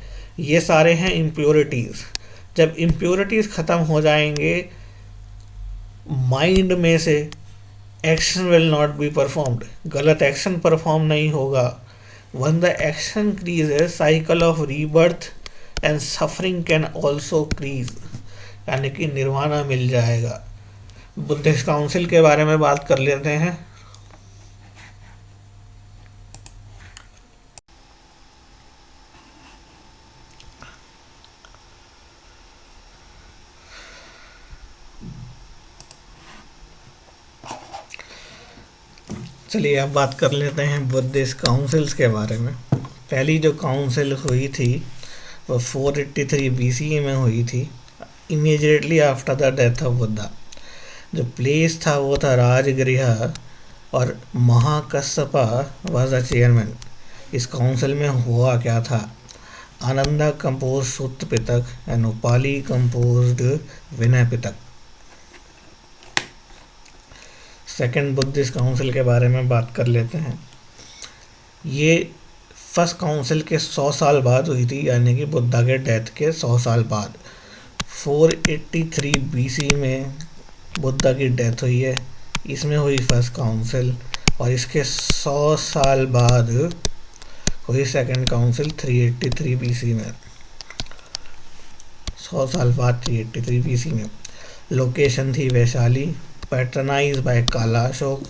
ये सारे हैं इम्प्योरिटीज़। जब इम्प्योरिटीज़ ख़त्म हो जाएंगे, माइंड में से action will not be performed, गलत एक्शन परफॉर्म नहीं होगा। One the action creases, cycle of rebirth and suffering can also crease, यानी कि निर्वाणा मिल जाएगा। बुद्धिस्ट काउंसिल के बारे में बात कर लेते हैं। चलिए अब बात कर लेते हैं बुद्धिस्ट काउंसिल्स के बारे में। पहली जो काउंसिल हुई थी वो 483 BCE में हुई थी, immediately after the death of Buddha. जो प्लेस था वो था राजगृह, और महाकश्यपा वाज द चेयरमैन। इस काउंसिल में हुआ क्या था? Ananda compose Sutra Pitaka and Upali composed Vinaya Pitaka. Second Buddhist council के बारे में बात कर लेते हैं। ये फर्स्ट काउंसिल के 100 साल बाद हुई थी, यानी कि बुद्धा के डेथ के 100 साल बाद। 483 BC में बुद्धा की डेथ हुई है, इसमें हुई फर्स्ट काउंसिल, और इसके 100 साल बाद हुई सेकंड काउंसिल 383 BC में। 100 साल बाद 383 BC में। लोकेशन थी Vaishali, patronise by Kala Ashoka,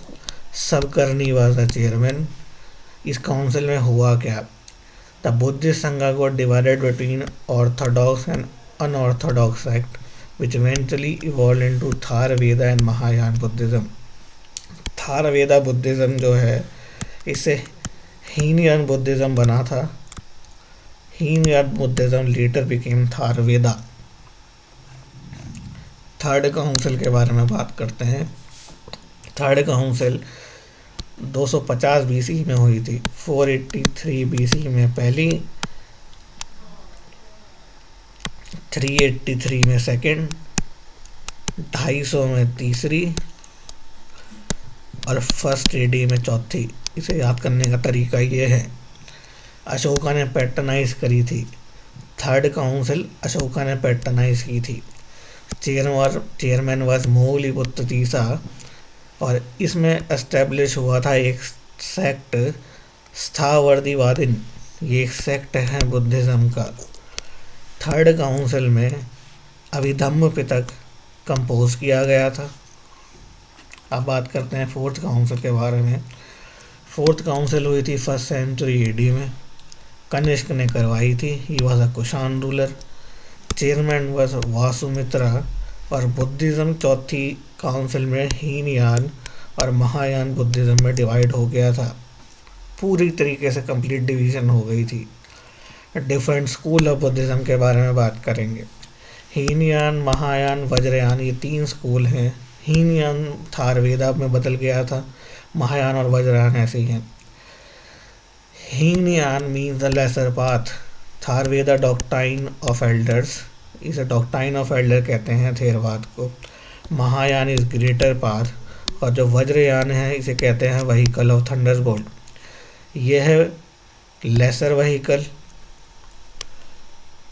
Sabakarni was the chairman. इस काउंसिल में हुआ क्या? The Buddhist Sangha got divided between orthodox and unorthodox sect which eventually evolved into Theravada and Mahayana Buddhism. Theravada Buddhism जो है, इससे हीनयान बुद्धिज्म बना था। Hinayana Buddhism later became Theravada. Third council के बारे में बात करते हैं। थर्ड काउंसिल 250 BC में हुई थी, 483 BC में पहली, 383 में सेकंड, 250 में तीसरी, और फर्स्ट एडी में चौथी। इसे याद करने का तरीका ये है, अशोका ने पैटर्नाइज करी थी। थर्ड काउंसिल अशोका ने पैटर्नाइज की थी। चेयरमैन वाज मोगलीपुत्र तीसा, और इसमें एस्टेब्लिश हुआ था एक सेक्ट, स्थावर्दीवादिन। ये एक सेक्ट है बुद्धिज्म का। थर्ड काउंसिल में अभिधम्म पिटक कंपोज किया गया था। अब बात करते हैं फोर्थ काउंसिल के बारे में। फोर्थ काउंसिल हुई थी 1st सेंचुरी AD में, कनिष्क ने करवाई थी। He was a Kushan ruler. Chairman was Vasumitra, और बुद्धिज्म चौथी काउंसिल में हीनयान और महायान बुद्धिज्म में डिवाइड हो गया था। पूरी तरीके से कंप्लीट डिवीजन हो गई थी। डिफरेंट स्कूल ऑफ बुद्धिज्म के बारे में बात करेंगे। हीनयान, महायान, वज्रयान, ये 3 स्कूल हैं। हीनयान थारवेदा में बदल गया था, महायान और वज्रयान ऐसे ही हैं। Hinayana means the lesser path, Theravada doctrine of elders, इसे डॉक्ट्राइन ऑफ एल्डर कहते हैं थेरवाद को। महायान इज ग्रेटर पाथ, और जो वज्रयान है इसे कहते हैं व्हीकल ऑफ थंडरबोल्ट। यह है लेसर व्हीकल,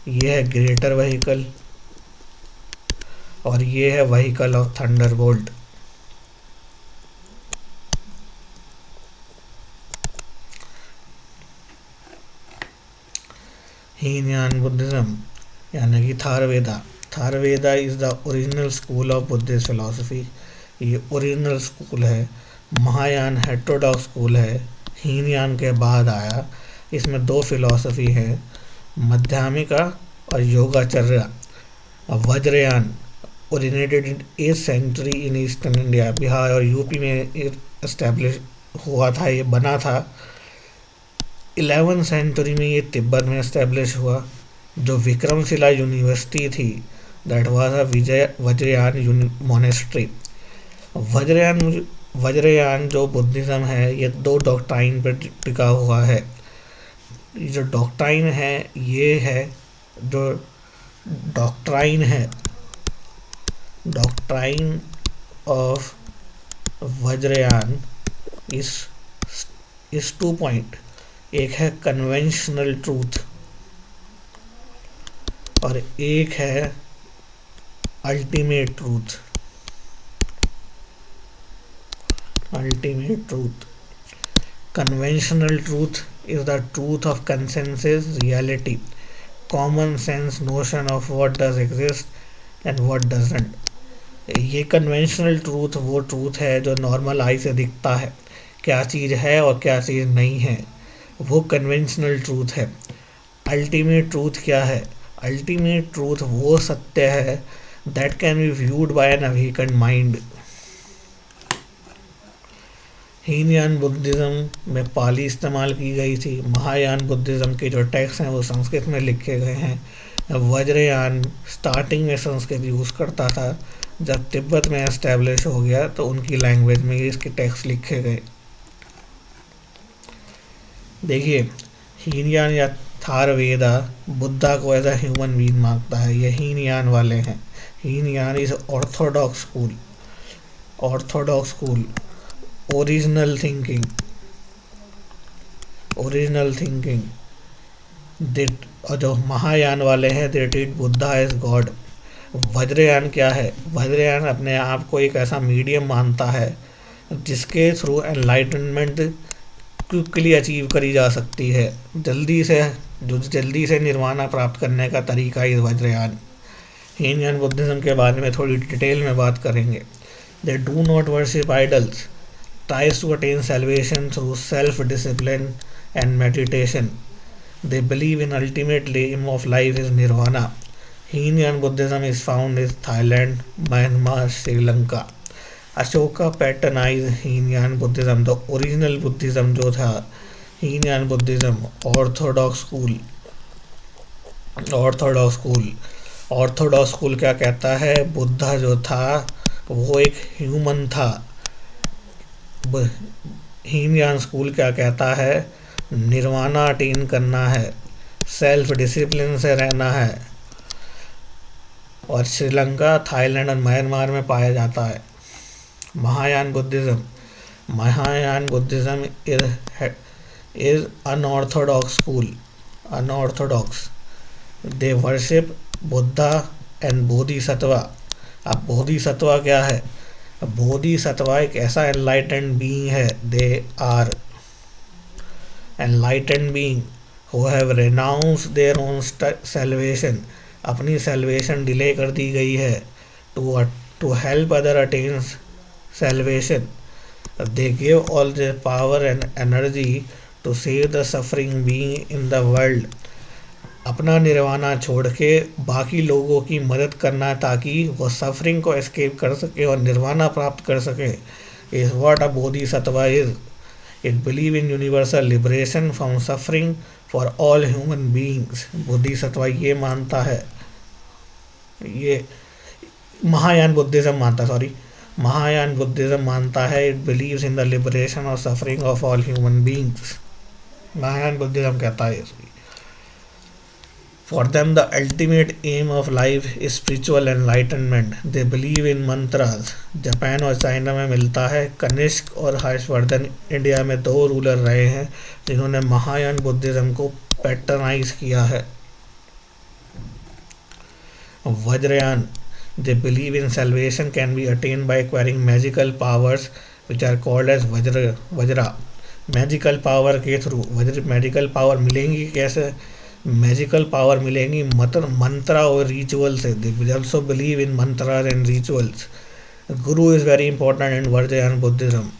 यह है ग्रेटर व्हीकल, और ये है vehicle of thunderbolt. Hinayana Buddhism यानी कि Theravada. Theravada is the original school of Buddhist philosophy, ये ओरिजिनल स्कूल है। महायान हेटेरोडॉक्स स्कूल है, हीनयान के बाद आया। इसमें 2 फिलॉसफी है, मध्यामिका और Yogachara. Vajrayana originated in 8th century in eastern India, Bihar और यूपी में इस्टेब्लिश हुआ था, ये बना था। 11th सेंचुरी में ये तिब्बत में इस्टेब्लिश हुआ। जो विक्रमशिला यूनिवर्सिटी थी, that was a Vajrayana monastery. Vajrayana जो बुद्धिज्म है, ये 2 डॉक्ट्राइन पर टिका हुआ है। जो डॉक्ट्राइन है, ये है जो डॉक्ट्राइन है, डॉक्ट्राइन ऑफ वज्रयान इज इस 2 पॉइंट, एक है कन्वेंशनल ट्रूथ और एक है ultimate truth. Ultimate truth, conventional truth is the truth of consensus reality, common sense notion of what does exist and what doesn't। ये कन्वेंशनल ट्रूथ वो truth है जो नॉर्मल आई से दिखता है, क्या चीज़ है और क्या चीज़ नहीं है, वो कन्वेंशनल ट्रूथ है। अल्टीमेट ट्रूथ क्या है? अल्टीमेट ट्रूथ वो सत्य है that can be viewed by an awakened mind. Hinayana Buddhism में पाली इस्तेमाल की गई थी। महायान बुद्धिज़्म के जो टेक्स्ट हैं वो संस्कृत में लिखे गए हैं। वज्रयान स्टार्टिंग में संस्कृत यूज़ करता था, जब तिब्बत में एस्टेब्लिश हो गया तो उनकी लैंग्वेज में इसके टेक्स्ट लिखे गए। देखिए, हीनयान या थारवेदा बुद्धा को एज अ ह्यूमन बीइंग मानता है, ये हीनयान वाले हैं। Hinayana is orthodox school. Orthodox school, original thinking, original thinking. और जो महायान वाले हैं they treat Buddha as god. Vajrayana क्या है? वज्रयान अपने आप को एक ऐसा मीडियम मानता है जिसके थ्रू एनलाइटनमेंट क्विकली अचीव करी जा सकती है, जल्दी से निर्वाणा प्राप्त करने का तरीका इस वज्रयान। हीनयान बुद्धिज्म के बारे में थोड़ी डिटेल में बात करेंगे। दे do not worship idols, tries to attain salvation through self-discipline and meditation. They believe in ultimate aim of life is nirvana. Heenan Buddhism is found in Thailand, Myanmar, Sri Lanka. Ashoka patronized Heenan Buddhism, the original Buddhism जो था Heenan Buddhism, Orthodox school. Orthodox school, orthodox school क्या कहता है? बुद्धा जो था वो एक human था। हीनयान स्कूल क्या कहता है? निर्वाणा अटेन करना है, सेल्फ डिसिप्लिन से रहना है, और श्रीलंका, थाईलैंड और म्यांमार में पाया जाता है। Mahayana Buddhism, Mahayana Buddhism is unorthodox school, unorthodox. They worship Buddha and Bodhisattva. अब बोधिसत्वा क्या है? बोधिसत्वा एक ऐसा एनलाइटेंड बीइंग है, they are enlightened being who have renounced their own salvation. अपनी सैल्वेशन डिले कर दी गई है to help other attain salvation. They give all their power and energy to save the suffering being in the world. अपना निर्वाणा छोड़ के बाकी लोगों की मदद करना ताकि वो सफरिंग को एस्केप कर सके और निर्वाणा प्राप्त कर सके, is what a bodhisattva is. It believe in universal liberation from suffering for all human beings. Bodhisattva ये मानता है, ये महायान बुद्धिज्म मानता है, it believes in the liberation और suffering of all human beings. Mahayana Buddhism कहता है इसकी। For them, the ultimate aim of life is spiritual enlightenment. They believe in mantras. Japan और चाइना में मिलता है। कनिष्क और हर्षवर्धन इंडिया में 2 रूलर रहे हैं जिन्होंने महायान बुद्धिज्म को पैटर्नाइज किया है। Vajrayana, they believe in salvation can be attained by acquiring magical powers which are called as vajra. Magical power के थ्रू मैजिकल पावर मिलेंगी कैसे? मैजिकल पावर मिलेंगी मंत्रा और रिचुअल से। They also believe in mantras and rituals. Guru is very important in Vajrayana Buddhism.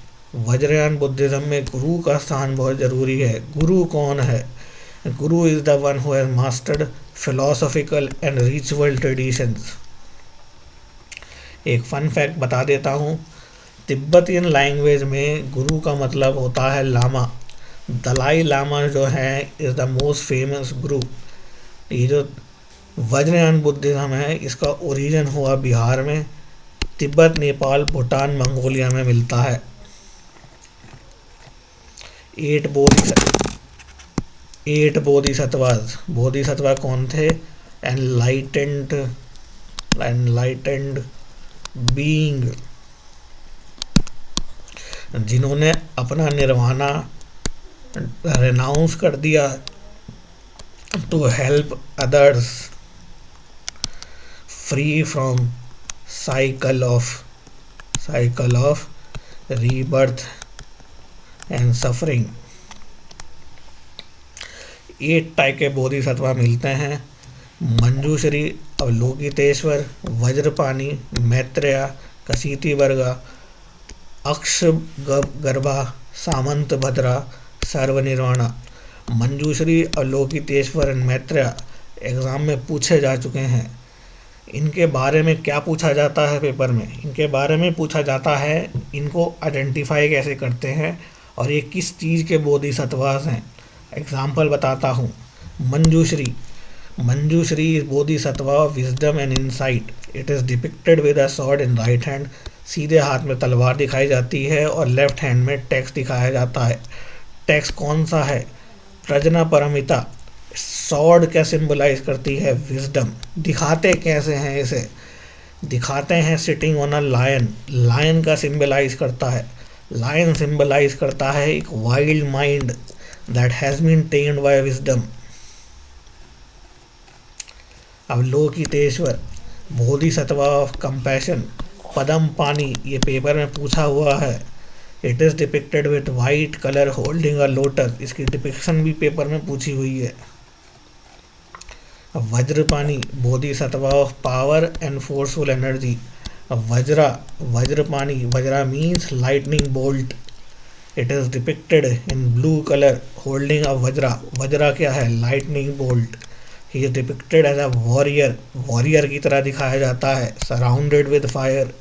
Vajrayana Buddhism में गुरु का स्थान बहुत ज़रूरी है। गुरु कौन है? गुरु is the one who has mastered philosophical and ritual traditions. एक फन फैक्ट बता देता हूँ, तिब्बतियन लैंग्वेज में गुरु का मतलब होता है लामा। दलाई लामा जो है इज़ द मोस्ट फेमस गुरु। ये जो वज्रयान बुद्धिज्म है इसका ओरिजिन हुआ बिहार में, तिब्बत, नेपाल, भूटान, मंगोलिया में मिलता है। 8 बोधिसत्वा कौन थे? एनलाइटेंड बीइंग जिन्होंने अपना निर्वाणा रेनाउंस कर दिया to help others free from cycle of rebirth and suffering. 8 type के बोधिसत्वा मिलते हैं: मंजूश्री, अवलोकितेश्वर, वज्रपाणी, मैत्रेय, कशीतिवर्गा, अक्षगर्भा, सामंतभद्रा, सर्वनिर्वाणा। मंजूश्री, अवलोकितेश्वर एंड मैत्रेय एग्ज़ाम में पूछे जा चुके हैं। इनके बारे में क्या पूछा जाता है पेपर में? इनके बारे में पूछा जाता है इनको आइडेंटिफाई कैसे करते हैं और ये किस चीज़ के बोधिसत्वास हैं। एग्जाम्पल बताता हूँ। Manjushri is Bodhisattva of wisdom and insight. It is depicted with a sword in right hand. सीधे हाथ में तलवार दिखाई जाती है और लेफ्ट हैंड में टेक्स्ट दिखाया जाता है। टेक्स्ट कौन सा है? प्रजना परमिता। स्वॉर्ड क्या सिंबलाइज करती है? विजडम। दिखाते कैसे हैं इसे? दिखाते हैं sitting on a lion. Lion का सिंबलाइज करता है, लायन सिंबलाइज करता है एक wild mind that has been tamed by wisdom. Avalokiteshvara, bodhisattva of compassion. Padmapani, ये पेपर में पूछा हुआ है। It is depicted with white colour holding a lotus. इसकी डिपिक्शन भी पेपर में पूछी हुई है। Vajrapani, Bodhisattva of power and forceful energy. Vajrapani, vajra means lightning bolt. It is depicted in blue colour holding a vajra. Vajra क्या है? Lightning bolt. He is depicted as a warrior. Warrior की तरह दिखाया जाता है, सराउंडेड विद फायर।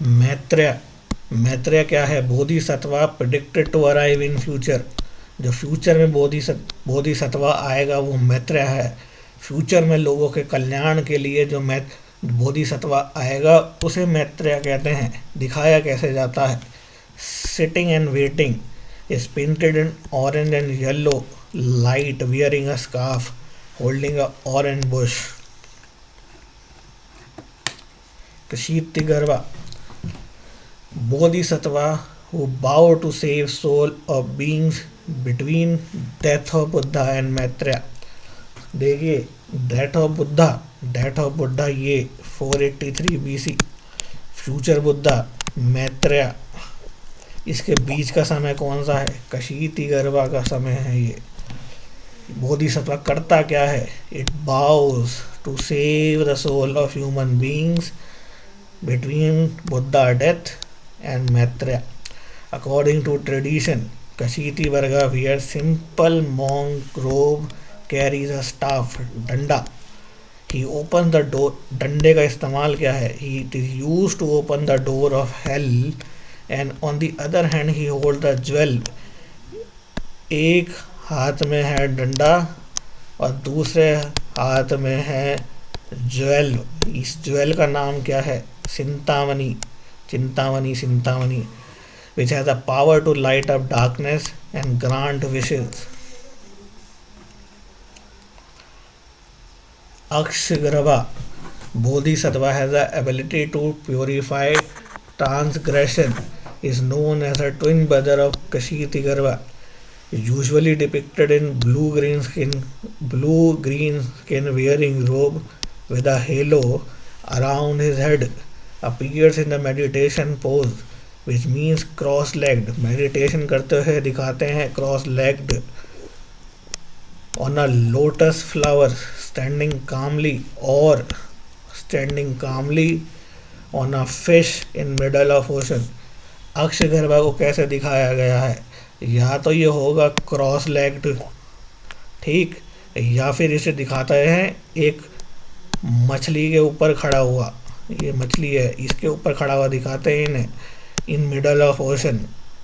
मैत्रेय क्या है? Bodhisattva predicted to arrive in future. जो फ्यूचर में बोधिसत्वा आएगा वो मैत्रेय है। फ्यूचर में लोगों के कल्याण के लिए जो बोधिसत्वा आएगा उसे मैत्रेय कहते हैं। दिखाया कैसे जाता है? Sitting and waiting, is painted in orange and yellow light, wearing a scarf, holding a orange bush. Kshitigarbha, bodhisattva who bow to save soul of beings between death of Buddha and Maitreya। देखिए, डेथ ऑफ बुद्धा ये 483 BC, future Buddha Maitreya, इसके बीच का समय कौन सा है? कशीतिगर्भा का समय है ये। बोधिसत्वा करता क्या है? It vows to save the soul of human beings between Buddha death and Maitreya. According to tradition, Kashitivarga wears simple monk robe, carries a staff, डंडा। He opens the door, डंडे का इस्तेमाल क्या है? It is used to open the door of hell, and on the other hand he holds the jewel। एक हाथ में है डंडा और दूसरे हाथ में है ज्वेल। इस ज्वेल का नाम क्या है? Chintamani, which has the power to light up darkness and grant wishes। Akshagarbha, Bodhisattva has the ability to purify transgression, is known as a twin brother of Kashitigarva, usually depicted in blue-green skin wearing robe with a halo around his head, appears in the meditation pose, which means cross-legged। Meditation करते हुए दिखाते हैं cross-legged, on a lotus flower, standing calmly on a fish in middle of ocean। अक्षगर्भा को कैसे दिखाया गया है? या तो ये होगा क्रॉस-लेग्ड, ठीक, या फिर इसे दिखाता है एक मछली के ऊपर खड़ा हुआ। ये मछली है, इसके ऊपर खड़ा हुआ दिखाते हैं इन्हें, इन मिडल ऑफ ओशन।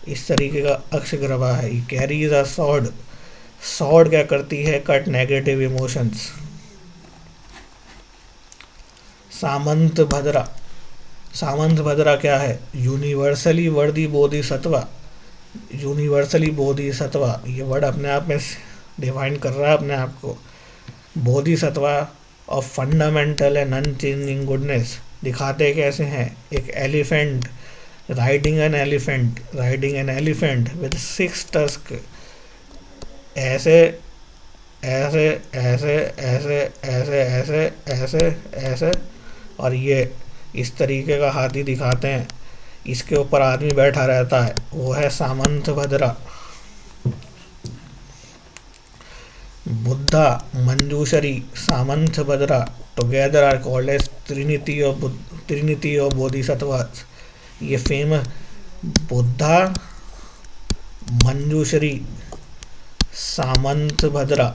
इस तरीके का अक्षगर्भा है। ये कैरीज अ सॉर्ड क्या करती है? Cut negative emotions. सामंतभद्रा क्या है? यूनिवर्सली बोधिसत्वा। ये वर्ड अपने आप में डिफाइन कर रहा है अपने आप को। Bodhisattva of fundamental and unchanging goodness. दिखाते कैसे हैं? एक elephant riding an elephant with six tusks. ऐसे ऐसे ऐसे ऐसे ऐसे ऐसे ऐसे ऐसे, और ये इस तरीके का हाथी दिखाते हैं, इसके ऊपर आदमी बैठा रहता है, वो है Samantabhadra. Buddha, Manjushri, Samantabhadra together are called as trinity of bodhisattvas. ये famous Buddha, Manjushri, Samantabhadra,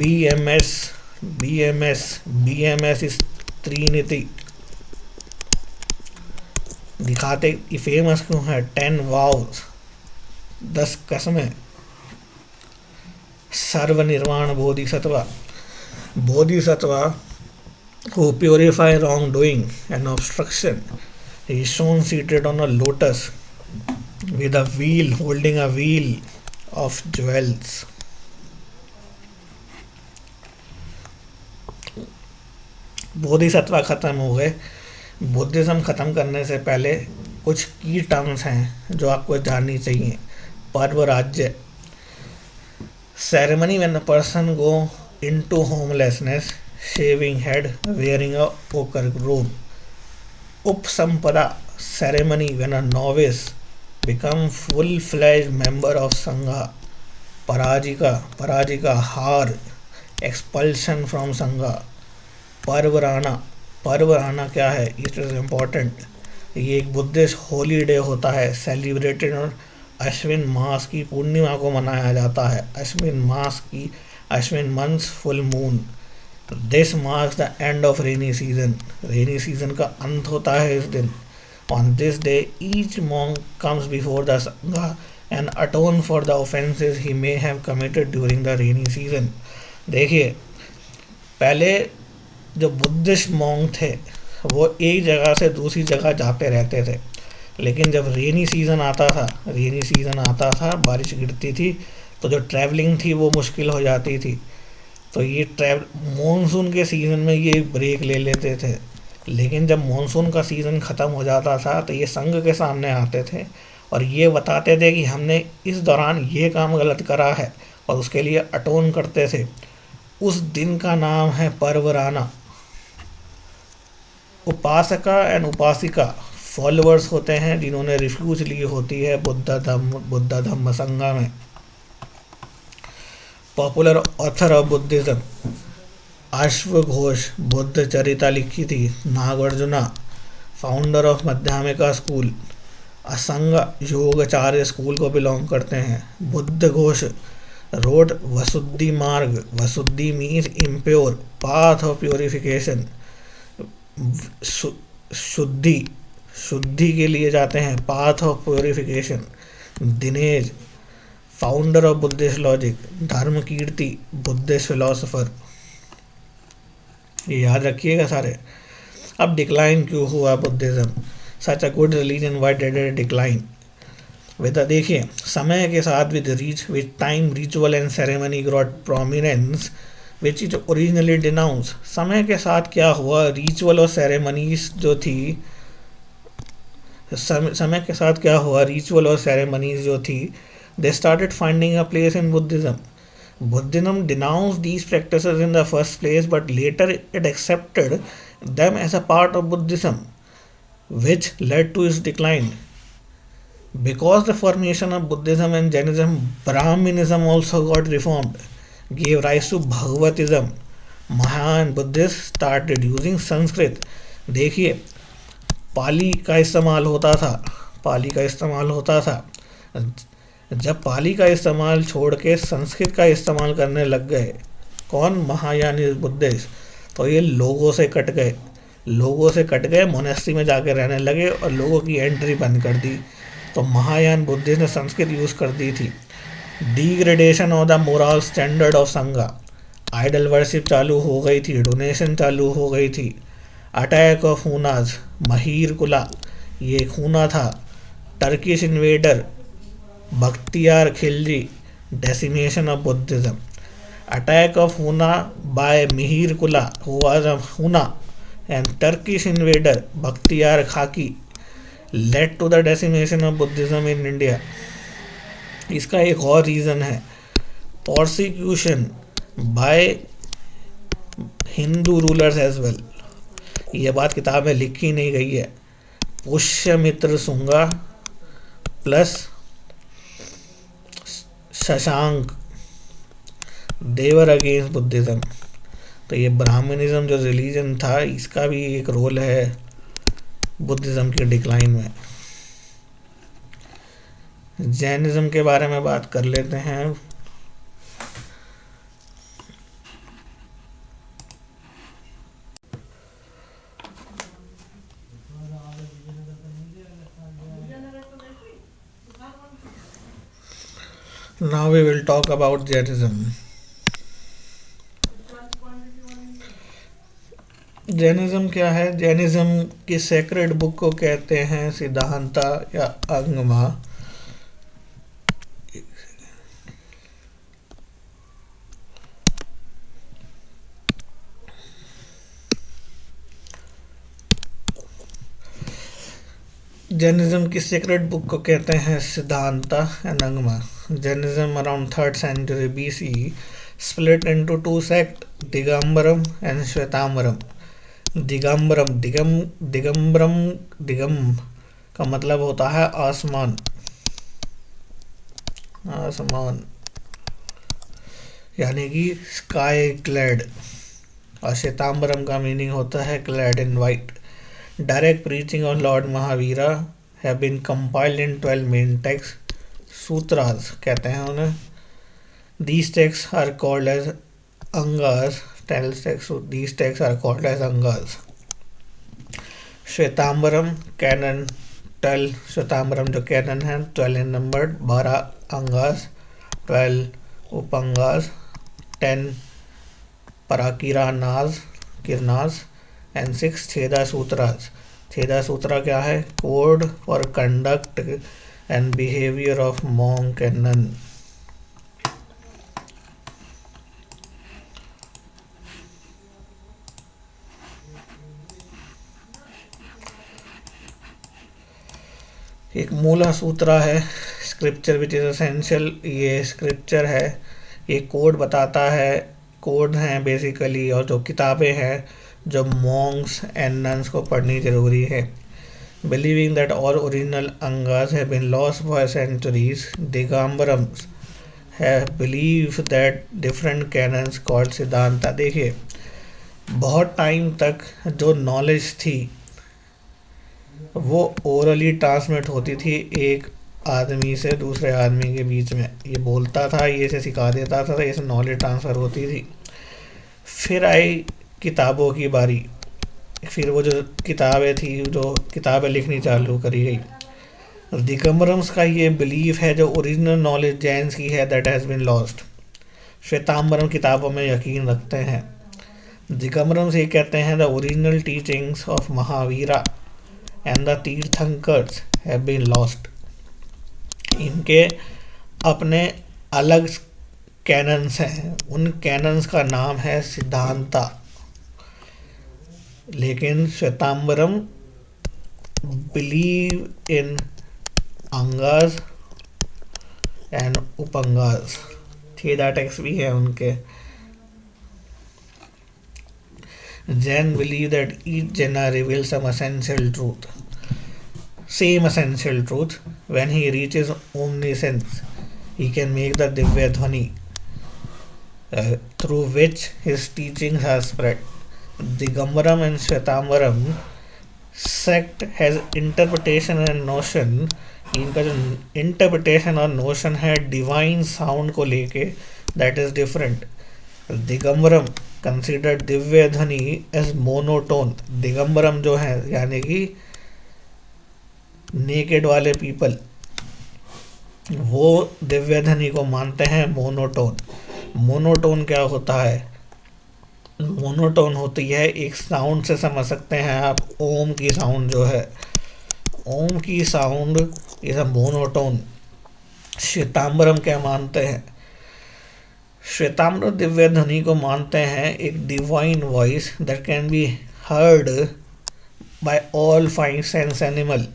BMS इस त्रिनिति दिखाते ये फेमस क्यों है। 10 वाव्स, 10 कसमें। सर्वनिर्वाण Bodhisattva who purify wrongdoing and obstruction. He is shown seated on a lotus with a wheel, holding a wheel of jewels. Bodhisattva खत्म हो गए। Buddhism खत्म करने से पहले कुछ की टर्म्स हैं जो आपको जाननी चाहिए। पर्व, राज्य, ceremony when a person go into homelessness, shaving head, wearing a ochre robe. Upsampada, ceremony when a novice become full-fledged member of Sangha. Parajika, har, expulsion from Sangha. पर्वराना क्या है? It is important. ये एक Buddhist Holi day होता है, celebrated और अश्विन मास की पूर्णिमा को मनाया जाता है। Ashwin month's full moon. This marks the end of rainy season का अंत होता है इस दिन। On this day each monk comes before the Sangha and atone for the offences he may have committed during the rainy season. देखिए, पहले जो Buddhist monk थे वो एक जगह से दूसरी जगह जाते रहते थे, लेकिन जब रेनी सीज़न आता था, बारिश गिरती थी, तो जो ट्रैवलिंग थी वो मुश्किल हो जाती थी। तो ये मॉनसून के सीज़न में ये ब्रेक ले लेते थे, लेकिन जब मॉनसून का सीज़न ख़त्म हो जाता था तो ये संघ के सामने आते थे और ये बताते थे कि हमने इस दौरान ये काम गलत करा है, और उसके लिए अटोन करते थे। उस दिन का नाम है पर्वराना। उपासका एंड उपासिका फॉलोअर्स होते हैं जिन्होंने रिफ्यूज ली होती है बुद्ध धम्म संघा में। पॉपुलर ऑथर ऑफ बुद्धिज्म, अश्वघोष, बुद्ध चरिता लिखी थी। Nagarjuna, founder of Madhyamika school, Asanga Yogachara school को बिलोंग करते हैं। Buddha Ghosh wrote Visuddhi Marga. Visuddhi means impure, path of purification. शुद्धि के लिए जाते हैं, path of purification. Dinesh, founder of Buddhist logic. Dharmakirti, Buddhist philosopher. ये याद रखिएगा सारे। अब डिक्लाइन क्यों हुआ Buddhism? Such a good religion, why did it decline? देखिए, समय के साथ with time ritual and ceremony got prominence which is originally denounce. समय के साथ क्या हुआ? रिचुअल और सेरेमनीज जो थी, समय के साथ क्या हुआ? रिचुअल और सेरेमनीज जो थी, they started finding a place in Buddhism. Buddhism denounced these practices in the first place, but later it accepted them as a part of Buddhism, which led to its decline. Because the formation of Buddhism and Jainism, Brahminism also got reformed, gave rise to Bhagavatism. Mahan Buddhists started using Sanskrit. देखिए, पाली का इस्तेमाल होता था. जब पाली का इस्तेमाल छोड़ के संस्कृत का इस्तेमाल करने लग गए कौन? महायानी बुद्धिस्ट. तो ये लोगों से कट गए, मोनेस्ट्री में जाके रहने लगे और लोगों की एंट्री बंद कर दी. तो महायान बुद्धिस्ट ने संस्कृत यूज़ कर दी थी. Degradation of the moral standard of संघा. आइडल वर्शिप चालू हो गई थी, डोनेशन चालू हो गई थी. Attack of Hunas. महीर कुला ये एक हुना था. Turkish invader Bakhtiyar Khilji. Decimation of Buddhism. Attack of हुना बाय मिहिर कुला, हु वाज अ हुना एंड टर्किश इन्वेडर बख्तियार खाकी led to the decimation of Buddhism in India. इसका एक और रीज़न है persecution by Hindu rulers as well. ये बात किताब में लिखी नहीं गई है। पुष्यमित्र शुंगा प्लस शशांक देवर अगेंस्ट बुद्धिज्म। तो ये ब्राह्मणिज्म जो रिलीजन था इसका भी एक रोल है बुद्धिज्म के डिक्लाइन में। जैनिज्म के बारे में बात कर लेते हैं। Now we will talk about Jainism. Jainism क्या है? जैनिज्म की सेक्रेड बुक को कहते हैं सिद्धांता या अंगमा। जैनिज्म की सेक्रेड बुक को कहते हैं Siddhanta and Agama. Jainism around 3rd century BC split into two sects, Digambaram and Shwetambaram. दिगंबरम दिगंबरम दिगम का मतलब होता है आसमान, आसमान यानी कि स्काई क्लैड। और श्वेतांबरम का मीनिंग होता है clad in white. Direct preaching of lord Mahavira have been compiled in 12 main text, sutras कहते हैं उन्हें। These texts are called as Angas. These texts are called as Angas. Shwetambaram canon 12, Shwetambaram जो कैनन है 12 इन नंबर, 12 अंगास, 12 उपंगास, 10 पराकिरानाज किरनाज एंड 6 छेदा सूत्रास। छेदा सूत्रा क्या है? Code for conduct and behavior of monk and nun. एक मूला सूत्रा है स्क्रिप्चर विच इज एसेंशियल। ये स्क्रिप्चर है, ये कोड बताता है, कोड हैं बेसिकली, और जो किताबें हैं जो मॉन्क्स एंड नन्स को पढ़नी जरूरी है। Believing that all original Angas have been lost for centuries, Digambarams have believed that different canons called Siddhanta. देखिए बहुत टाइम तक जो नॉलेज थी वो ओरली ट्रांसमिट होती थी एक आदमी से दूसरे आदमी के बीच में। ये बोलता था, ये से सिखा देता था, ये से नॉलेज ट्रांसफ़र होती थी। फिर आई किताबों की बारी, फिर वो जो किताबें थी, जो किताबें लिखनी चालू करी गई। दिगंबरम्स का ये बिलीफ है जो ओरिजिनल नॉलेज जैन्स की है that has been lost. Shwetambaram किताबों में यकीन रखते हैं। दिगंबरम्स ये कहते हैं the original teachings of Mahavira and the Tirthankars have been lost. इनके अपने अलग कैनन्स हैं, उन कैनन्स का नाम है सिद्धांता। लेकिन Shwetambaram believe in Angas and Upangas. Cheda text भी है उनके। Jain believe that each Jina reveal some essential truth, same essential truth. When he reaches omniscience he can make the Divya Dhvani through which his teachings are spread. Digambaram and Shwetambaram sect has interpretation and notion। इनका जो interpretation और notion है divine sound को लेके that is different. दिगंबरम consider Divya ध्वनि as monotone. दिगंबरम जो है यानी कि नेकेड वाले पीपल, वो दिव्य ध्वनि को मानते हैं मोनोटोन। मोनोटोन क्या होता है? मोनोटोन होती है एक साउंड से समझ सकते हैं आप, ओम की साउंड जो है, ओम की साउंड ये सब मोनोटोन। श्वेतांबरम क्या मानते हैं? श्वेतांबर दिव्य ध्वनि को मानते हैं एक divine voice that can B heard by all five sense animal.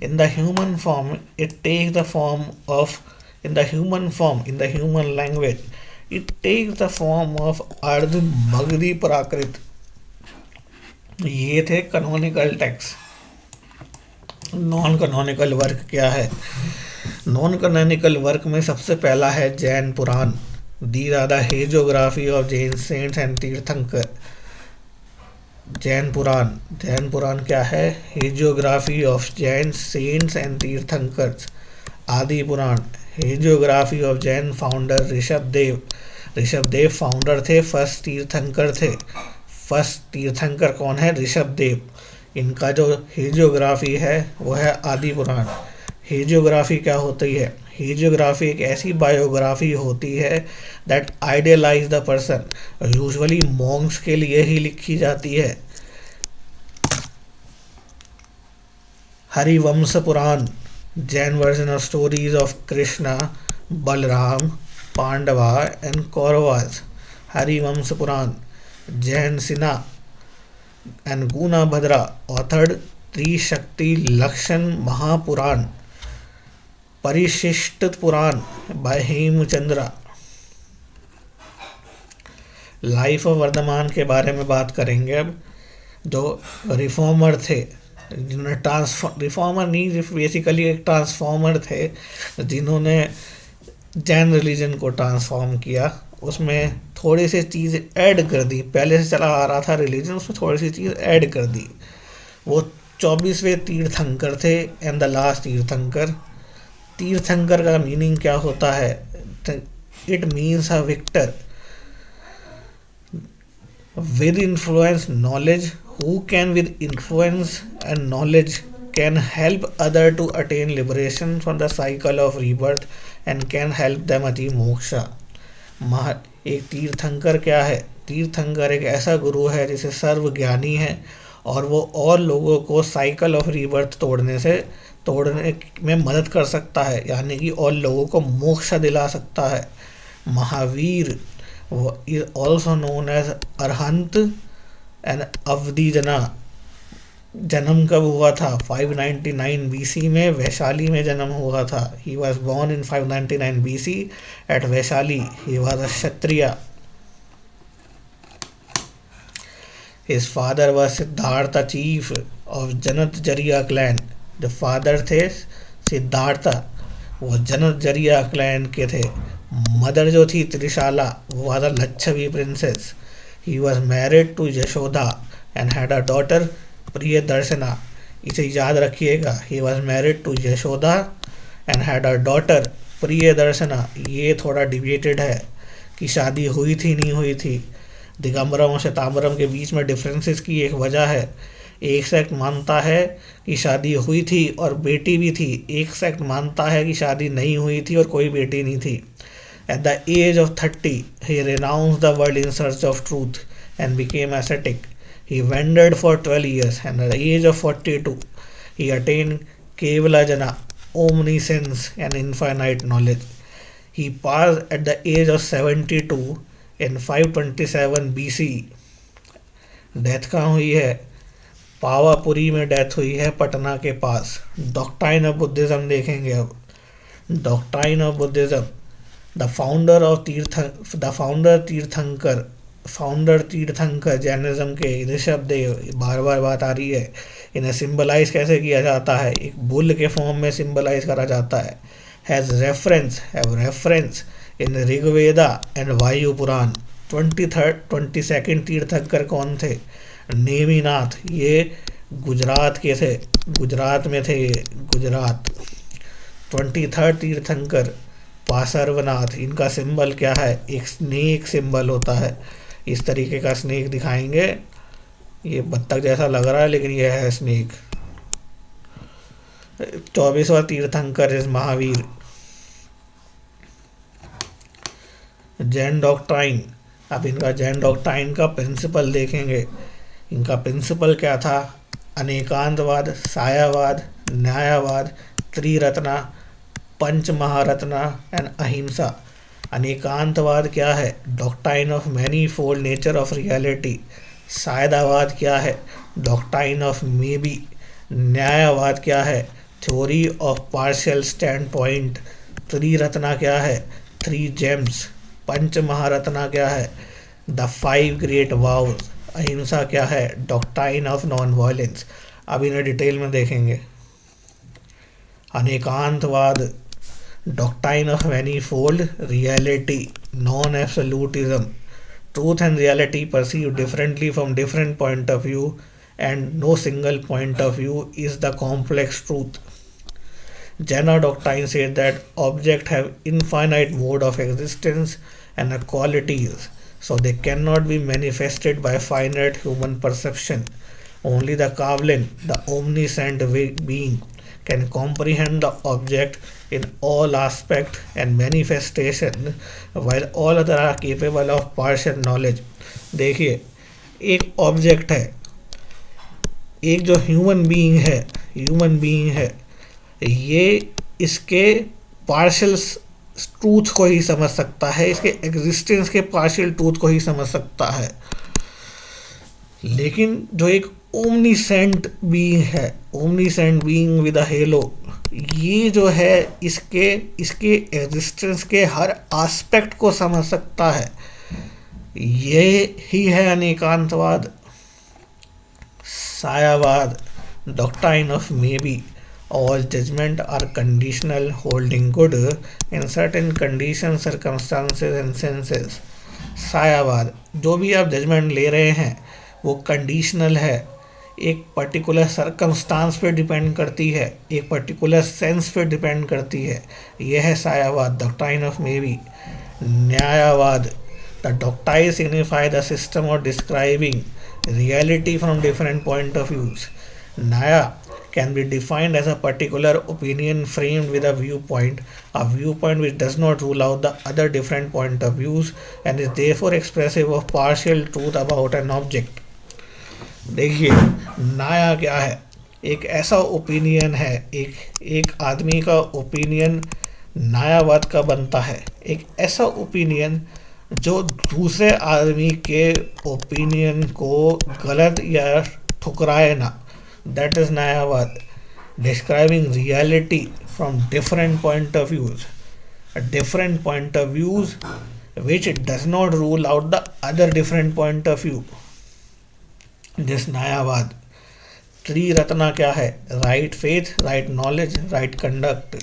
In the human form, it takes the form of in the human form, in the human language, it takes the form of अर्ध मगधी प्राकृत. ये थे canonical text. Non canonical work क्या है? Non canonical work में सबसे पहला है जैन पुराण. These are the hagiography of Jain saints and तीर्थंकर. जैन पुराण. जैन पुराण क्या है? Hagiography of Jain saints and Tirthankars. Adi Purana. Hagiography of Jain founder Rishabh Dev. Rishabh Dev founder थे, फर्स्ट तीर्थंकर थे. फर्स्ट तीर्थंकर कौन है? ऋषभ देव. इनका जो हेजियोग्राफी है वो है आदि पुराण. हेजियोग्राफी क्या होती है? हेजियोग्राफी एक ऐसी बायोग्राफी होती है that idealise the person. Usually monks के लिए ही लिखी जाती है. Harivamsha Purana. Jain version of stories of Krishna, Balarama, Pandava and Kauravas. Harivamsha Purana. Jinasena and Gunabhadra authored Trishashti Lakshana Mahapurana. Parishishta Purana by Hemachandra. Life of Vardhamana के बारे में बात करेंगे अब. जो रिफॉर्मर थे, जिन्होंने रिफॉर्मर नहीं, बेसिकली एक ट्रांसफॉर्मर थे जिन्होंने जैन रिलीजन को ट्रांसफॉर्म किया. उसमें थोड़ी सी चीज़ ऐड कर दी. पहले से चला आ रहा था रिलीजन, उसमें थोड़ी सी चीज़ ऐड कर दी. वो 24वें तीर्थंकर थे एंड द लास्ट तीर्थंकर. तीर्थंकर का मीनिंग क्या होता है? It means a victor with influence knowledge, who can with influence and knowledge can help other to attain liberation from the cycle of rebirth and can help them achieve moksha. एक तीर्थंकर क्या है? तीर्थंकर एक ऐसा गुरु है जिसे सर्व ज्ञानी है और वो और लोगों को साइकिल ऑफ रीबर्थ तोड़ने में मदद कर सकता है, यानी कि और लोगों को मोक्ष दिला सकता है. Mahavir is also known as Arhant and अवधि जना. जन्म कब हुआ था? 599 BC में वैशाली में जन्म हुआ था. He was born in 599 BC at Vaishali. He was a Kshatriya. His father was Siddhartha, chief of जनतजरिया clan. जो फादर थे सिद्धार्था, वो जनतजरिया क्लैन के थे. मदर जो थी त्रिशाला, वो was Lichchhavi princess. He was married to Yashoda and had a daughter Priyadarshana. इसे याद रखिएगा. He was married to Yashoda and had a daughter Priyadarshana. ये थोड़ा डिबेटेड है कि शादी हुई थी नहीं हुई थी. दिगंबरम और श्वेतांबरम के बीच में डिफरेंसेस की एक वजह है. एक सेक्ट मानता है कि शादी हुई थी और बेटी भी थी. एक सेक्ट मानता है कि शादी नहीं हुई थी और कोई बेटी नहीं थी. At the age of 30, he renounced the world in search of truth and became ascetic. He wandered for 12 years and at the age of 42, he attained Kevalajana, omniscience and infinite knowledge. He passed at the age of 72 in 527 BC. Death कहाँ हुई है? पावापुरी में death हुई है, पटना के पास. Doctrine of Buddhism देखेंगे अब. Doctrine of Buddhism. The founder तीर्थंकर जैनिज्म के ऋषभ देव. बार बार बात आ रही है. इन्हें सिंबलाइज कैसे किया जाता है? एक बुल के फॉर्म में सिंबलाइज करा जाता है. Have reference in Rigveda and वायु पुराण. 22nd तीर्थंकर कौन थे? नेमिनाथ. ये गुजरात के थे, गुजरात में थे ये, गुजरात. 23rd तीर्थंकर पार्श्वनाथ. इनका सिंबल क्या है? एक स्नेक सिंबल होता है. इस तरीके का स्नेक दिखाएंगे. ये बत्तख जैसा लग रहा है लेकिन यह है स्नेक. 24वां तीर्थंकर इस महावीर. जैन डॉक्ट्राइन. अब इनका जैन डॉक्ट्राइन का प्रिंसिपल देखेंगे. इनका प्रिंसिपल क्या था? अनेकांतवाद, सायावाद, न्यायवाद, त्रिरत्ना, पंच महारत्ना एंड अहिंसा. अनेकांतवाद क्या है? Doctrine of manifold nature of reality. Syadvada क्या है? Doctrine of may be. Nayavada क्या है? Theory of partial standpoint. Triratna क्या है? Three gems. पंच महारत्ना क्या है? The five great vows. Ahimsa क्या है? Doctrine of non violence. अब इन्हें डिटेल में देखेंगे। Anekantavada, doctrine of manifold reality, non absolutism, truth and reality perceived differently from different point of view, and no single point of view is the complex truth. Jena doctrine said that objects have infinite mode of existence and qualities, so they cannot be manifested by finite human perception. Only the Kavlin, the omniscient being, can comprehend the object in all aspect and manifestation, while all other are capable of partial knowledge. देखिए, एक object है, एक जो human being है, ये इसके partial truth को ही समझ सकता है, इसके एग्जिस्टेंस के पार्शियल ट्रूथ को ही समझ सकता है। लेकिन जो एक omniscient being with a hello, ये जो है इसके एग्जिस्टेंस के हर एस्पेक्ट को समझ सकता है। ये ही है Anekantavada. Syadvada, doctrine of may be, all judgment are conditional, holding good in certain conditions, circumstances and senses. सायावाद, जो भी आप जजमेंट ले रहे हैं वो कंडीशनल है, एक पर्टिकुलर सर्कमस्टांस पे डिपेंड करती है, एक पर्टिकुलर सेंस पे डिपेंड करती है। यह है सायावाद, डॉक्ट्राइन ऑफ मे बी। न्यायवाद, the doctrine signify the system of describing reality from different point of views. न्याय can be defined as a particular opinion framed with a viewpoint which does not rule out the other different point of views and is therefore expressive of partial truth about an object. देखिए, नाया क्या है? एक ऐसा opinion है, एक आदमी का ओपिनियन नायावाद का बनता है, एक ऐसा ओपिनियन जो दूसरे आदमी के ओपिनियन को गलत या ठुकराए ना। That is Nayavad, describing reality from different point of views. A different point of views which does not rule out the other different point of view. This Nayavad. Triratna क्या है? Right faith, right knowledge, right conduct.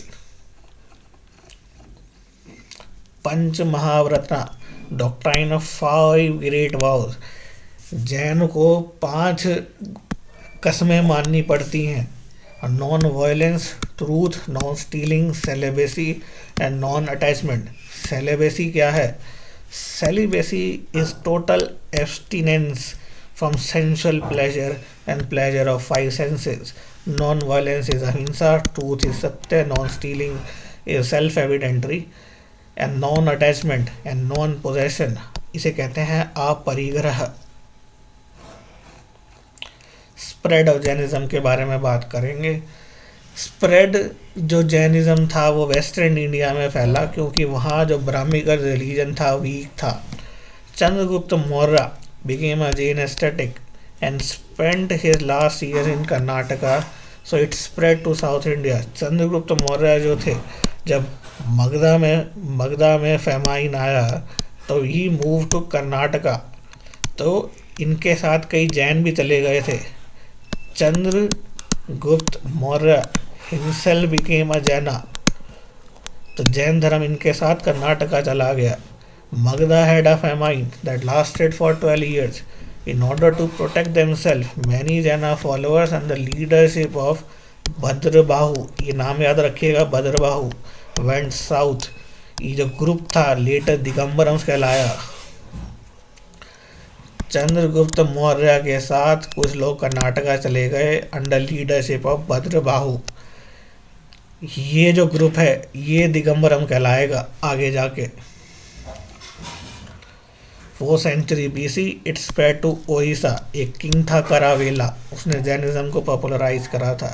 Punch महाव्रतना, doctrine of five great vows. Jain को 5 कसमें माननी पड़ती हैं। Non violence, truth, non stealing, celibacy and non attachment. Celibacy क्या है? Celibacy is total abstinence from sensual pleasure and pleasure of 5 senses. Non violence is ahimsa, truth is satya, non stealing is self evidentiary and non attachment and non possession, इसे कहते हैं अपरिग्रह। Spread of Jainism के बारे में बात करेंगे। स्प्रेड जो जैनिज्म था वो वेस्टर्न इंडिया में फैला क्योंकि वहाँ जो ब्राह्मिकल रिलीजन था वीक था। Chandragupta Maurya became a Jain ascetic and spent his last years in Karnataka, so it spread to South India. Chandragupta Maurya जो थे, जब मगधा में फेमाइन आया तो ही मूव टू कर्नाटका, तो इनके साथ कई जैन भी चले गए थे। Chandragupta Maurya himself became a जैना, तो जैन धर्म इनके साथ कर्नाटका चला गया। Magda had a famine that lasted for 12 years. In order to protect themselves, many Jaina followers and the leadership of Bhadrabahu, ये नाम याद रखिएगा, भद्रबाहु, went south. ये जो ग्रुप था लेटर दिगंबरम्स कहलाया। चंद्रगुप्त मौर्य के साथ कुछ लोग कर्नाटका चले गए अंडर लीडरशिप ऑफ भद्रबाहु। ये जो ग्रुप है ये दिगंबरम कहलाएगा आगे जाके। 4th century BC it spread to Odisha. एक किंग था करावेला, उसने जैनिज्म को पॉपुलराइज करा था।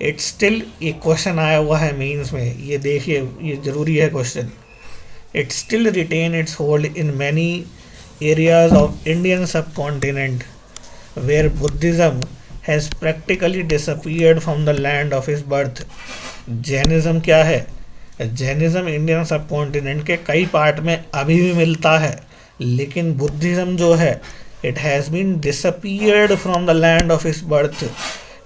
इट स्टिल, एक क्वेश्चन आया हुआ है मेंस में, ये देखिए, ये जरूरी है question. It still retain its hold in many areas of Indian subcontinent where Buddhism has practically disappeared from the land of his birth. Jainism क्या है? जैनिज्म इंडियन सब कॉन्टिनेंट के कई पार्ट में अभी भी मिलता है, लेकिन बुद्धिज़्म जो है it has been disappeared from the land of his birth.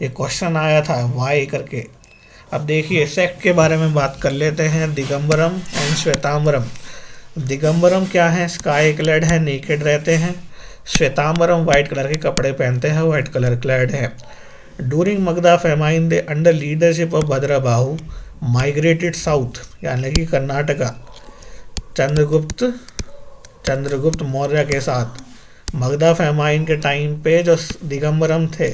ये क्वेश्चन आया था वाई करके. अब देखिए सेक्ट के बारे में बात कर लेते हैं. दिगंबरम एंड श्वेतांबरम. दिगंबरम क्या है? स्काई क्लैड है, नेकेड रहते हैं. श्वेतांबरम वाइट कलर के कपड़े पहनते हैं, वाइट कलर क्लैड है. During Magadha famine they under leadership of Bhadrabahu migrated south यानी कि कर्नाटका चंद्रगुप्त मौर्य के साथ. मगधा फेमाइन के टाइम पे जो दिगंबरम थे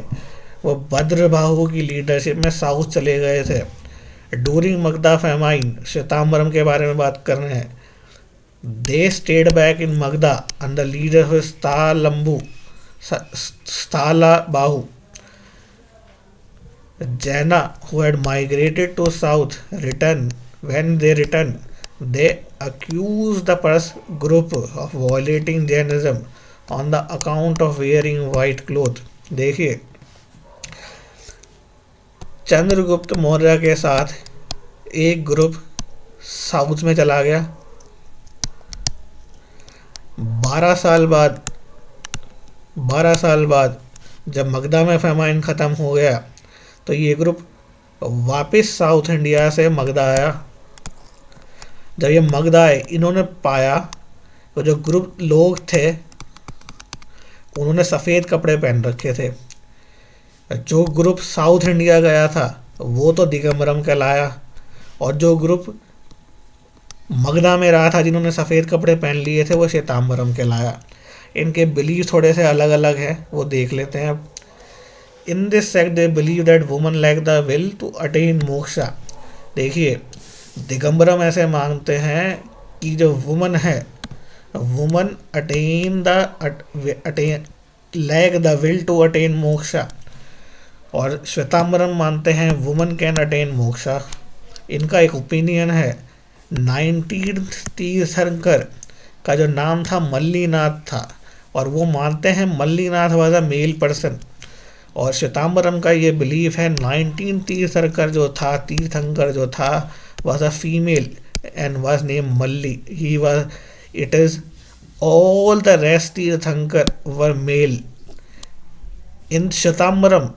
वो भद्रबाहु की लीडरशिप में साउथ चले गए थे. डूरिंग मगधा फेमाइन श्वेतांबरम के बारे में बात कर रहे हैं. They stayed back in Magadha under leader Sthala Jaina who had migrated to south return. When they returned, they accused the Pars group of violating Jainism on the account of wearing white cloth. देखिए चंद्रगुप्त मौर्य के साथ एक group south में चला गया. 12 साल बाद जब मगधा में फेमाइन ख़त्म हो गया तो ये ग्रुप वापस साउथ इंडिया से मगधा आया. जब ये मगधा आए इन्होंने पाया तो जो ग्रुप लोग थे उन्होंने सफ़ेद कपड़े पहन रखे थे. जो ग्रुप साउथ इंडिया गया था वो तो दिगंबरम कहलाया, और जो ग्रुप मगधा में रहा था जिन्होंने सफ़ेद कपड़े पहन लिए थे वो श्वेतांबरम कहलाया. इनके बिलीव थोड़े से अलग अलग हैं, वो देख लेते हैं अब. In this sect they believe that woman lack the will to attain moksha. देखिए दिगंबरम ऐसे मानते हैं कि जो वुमन है, woman lack the will to attain moksha, और श्वेतांबरम मानते हैं वुमन कैन अटेन मोक्षा. इनका एक ओपिनियन है. 19th तीर्थंकर का जो नाम था मल्लीनाथ था, और वो मानते हैं Mallinath was a male person. और श्वेतांबरम का ये बिलीफ है 19 तीर्थंकर जो था was a female and was name Malli. He was it is all the rest tirthankar were male. In Shvetambaram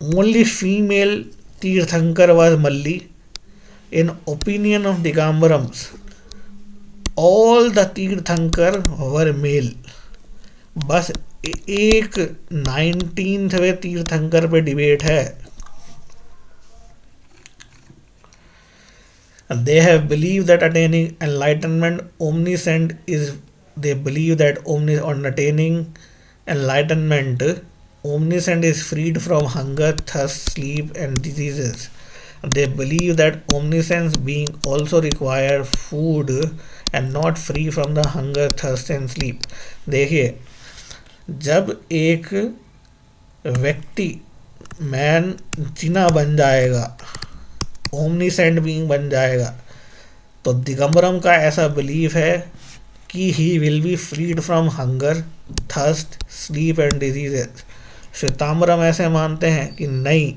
only female तीर्थंकर was Malli. In opinion of Digambarams, all the तीर्थंकर were male. बस एक 19वें तीर्थंकर पे डिबेट है. They have believed that attaining enlightenment omniscient is. They believe that on attaining enlightenment omniscient is freed from hunger, thirst, sleep and diseases. They believe that omniscience being also require food and not free from the hunger, thirst and sleep. देखिए जब एक व्यक्ति man जिना बन जाएगा, omniscient being बन जाएगा, तो दिगंबरम का ऐसा बिलीफ है कि he will be freed from hunger, thirst, sleep and diseases. Shvetambaram ऐसे मानते हैं कि नहीं,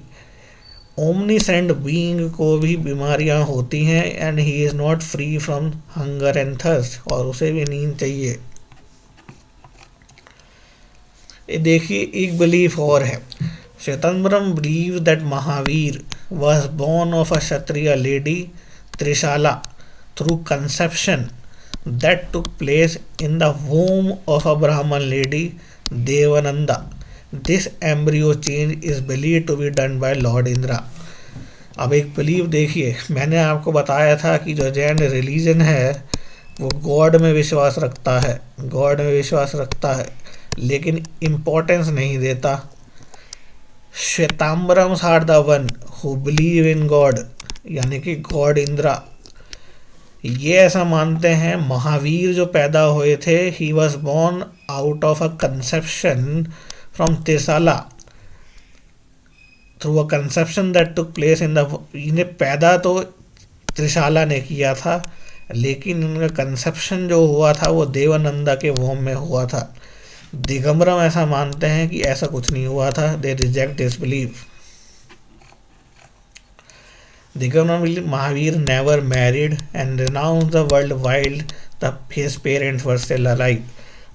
ओमनीसेंट बीइंग को भी बीमारियां होती हैं and he is not free from hunger and thirst, और उसे भी नींद चाहिए. देखिए एक बिलीफ और है. Shvetambaram believe that Mahavir was born of a Kshatriya lady Trishala through conception that took place in the womb of a Brahman lady Devananda. This embryo change is believed to be done by Lord Indra. अब एक believe देखिए, मैंने आपको बताया था कि जो Jain religion है वो गॉड में विश्वास रखता है, लेकिन इम्पोर्टेंस नहीं देता. Shvetambarams are the one who believe in God, यानी कि गॉड इंद्रा. ये ऐसा मानते हैं महावीर जो पैदा हुए थे, he was born out of a conception from Trishala through a conception that took place in the. इन्हें पैदा तो त्रिशाला ने किया था, लेकिन इनका कंसेप्शन जो हुआ था वो देवानंदा के वोम में हुआ था। दिगंबरम ऐसा मानते हैं कि ऐसा कुछ नहीं हुआ था। They reject this belief. Digambaram Mahavir never married and renounce the world while the his parents were still alive.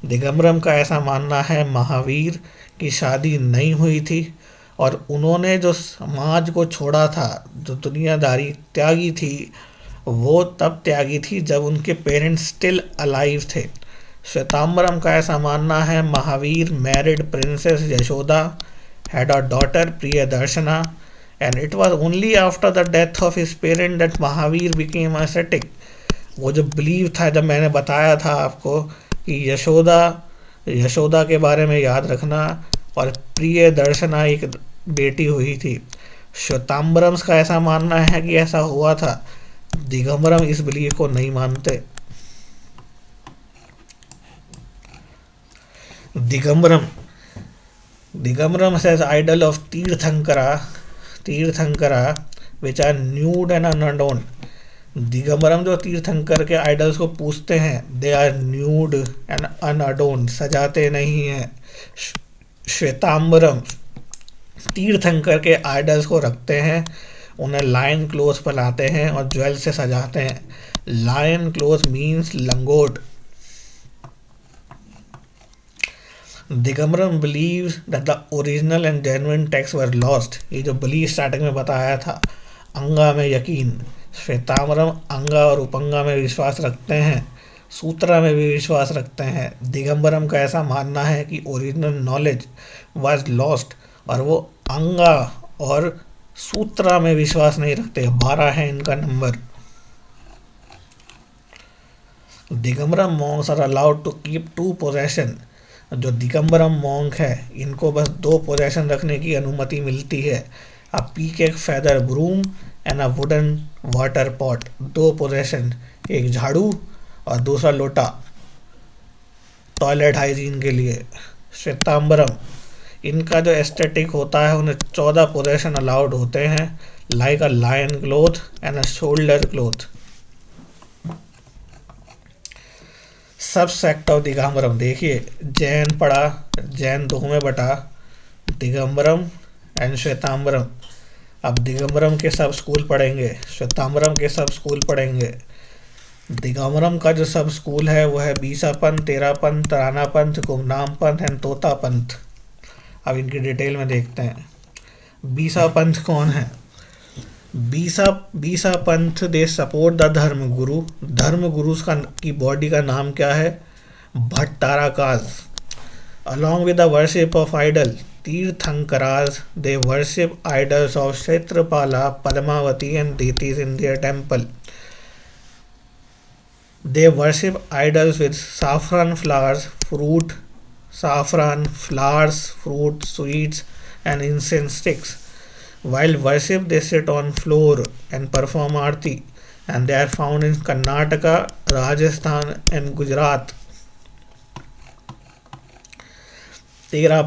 Digambaram का ऐसा मानना है महावीर की शादी नहीं हुई थी और उन्होंने जो समाज को छोड़ा था, जो दुनियादारी त्यागी थी, वो तब त्यागी थी जब उनके पेरेंट्स स्टिल अलाइव थे। श्वेतांबरम का ऐसा मानना है Mahavir married princess Yashoda, had a daughter Priyadarshana, and it was only after the death of his parent that Mahavir became ascetic। वो जो बिलीव था, जब मैंने बताया था आपको कि यशोदा के बारे में याद रखना, और प्रियदर्शना एक बेटी हुई थी। श्वेतांबरम्स का ऐसा मानना है कि ऐसा हुआ था। दिगंबरम इस बिलीफ को नहीं मानते। दिगंबरम says idol of tirthankara which are nude and unadorned। दिगंबरम जो तीर्थंकर के आइडल्स को पूजते हैं, दे आर न्यूड एंड अनअडोन्ड, सजाते नहीं हैं। श्वेतांबरम तीर्थंकर के आइडल्स को रखते हैं, उन्हें लायन क्लोथ पहनाते हैं और ज्वेल से सजाते हैं। लायन क्लोथ मीन्स लंगोट। दिगंबरम believes that the original and genuine texts were lost। ये जो बिलीव स्टार्टिंग में बताया था, अंगा में यकीन। श्वेतांबरम अंगा और उपंगा में विश्वास रखते हैं, सूत्रा में भी विश्वास रखते हैं। दिगंबरम का ऐसा मानना है कि ओरिजिनल नॉलेज वाज लॉस्ट, और वो अंगा और सूत्रा में विश्वास नहीं रखते। 12 है इनका नंबर। Digambaram monks are allowed to keep 2 possession. जो दिगंबरम मॉन्क है, इनको बस 2 पोजेशन रखने की अनुमति मिलती है, a peacock feather broom and a wooden water pot. 2 possession, एक झाड़ू और दूसरा लोटा, टॉयलेट हाइजीन के लिए। श्वेतांबरम, इनका जो एस्थेटिक होता है, उन्हें 14 पोजेशन अलाउड होते हैं, like a loin cloth and a shoulder cloth. Sub sect of Digambaram देखिए, जैन पढ़ा, जैन 2 में बटा, दिगंबरम एंड श्वेतांबरम। अब दिगंबरम के सब स्कूल पढ़ेंगे, श्वेतांबरम के सब स्कूल पढ़ेंगे। दिगंबरम का जो सब स्कूल है वो है बीसा पंथ, तेरा पंथ, तराना पंथ, गुमनाम पंथ एंड तोता पंथ। अब इनकी डिटेल में देखते हैं। बीसा पंथ कौन है? बीसा पंथ दे सपोर्ट द धर्म गुरु की बॉडी का नाम क्या है? Bhattarakas. Along with the worship of idol Tirthankaras, they worship idols of Kshetrapala, Padmavati and deities in their temple. They worship idols with saffron flowers, fruit, sweets and incense sticks. While worship, they sit on floor and perform aarti, and they are found in Karnataka, Rajasthan and Gujarat. Tera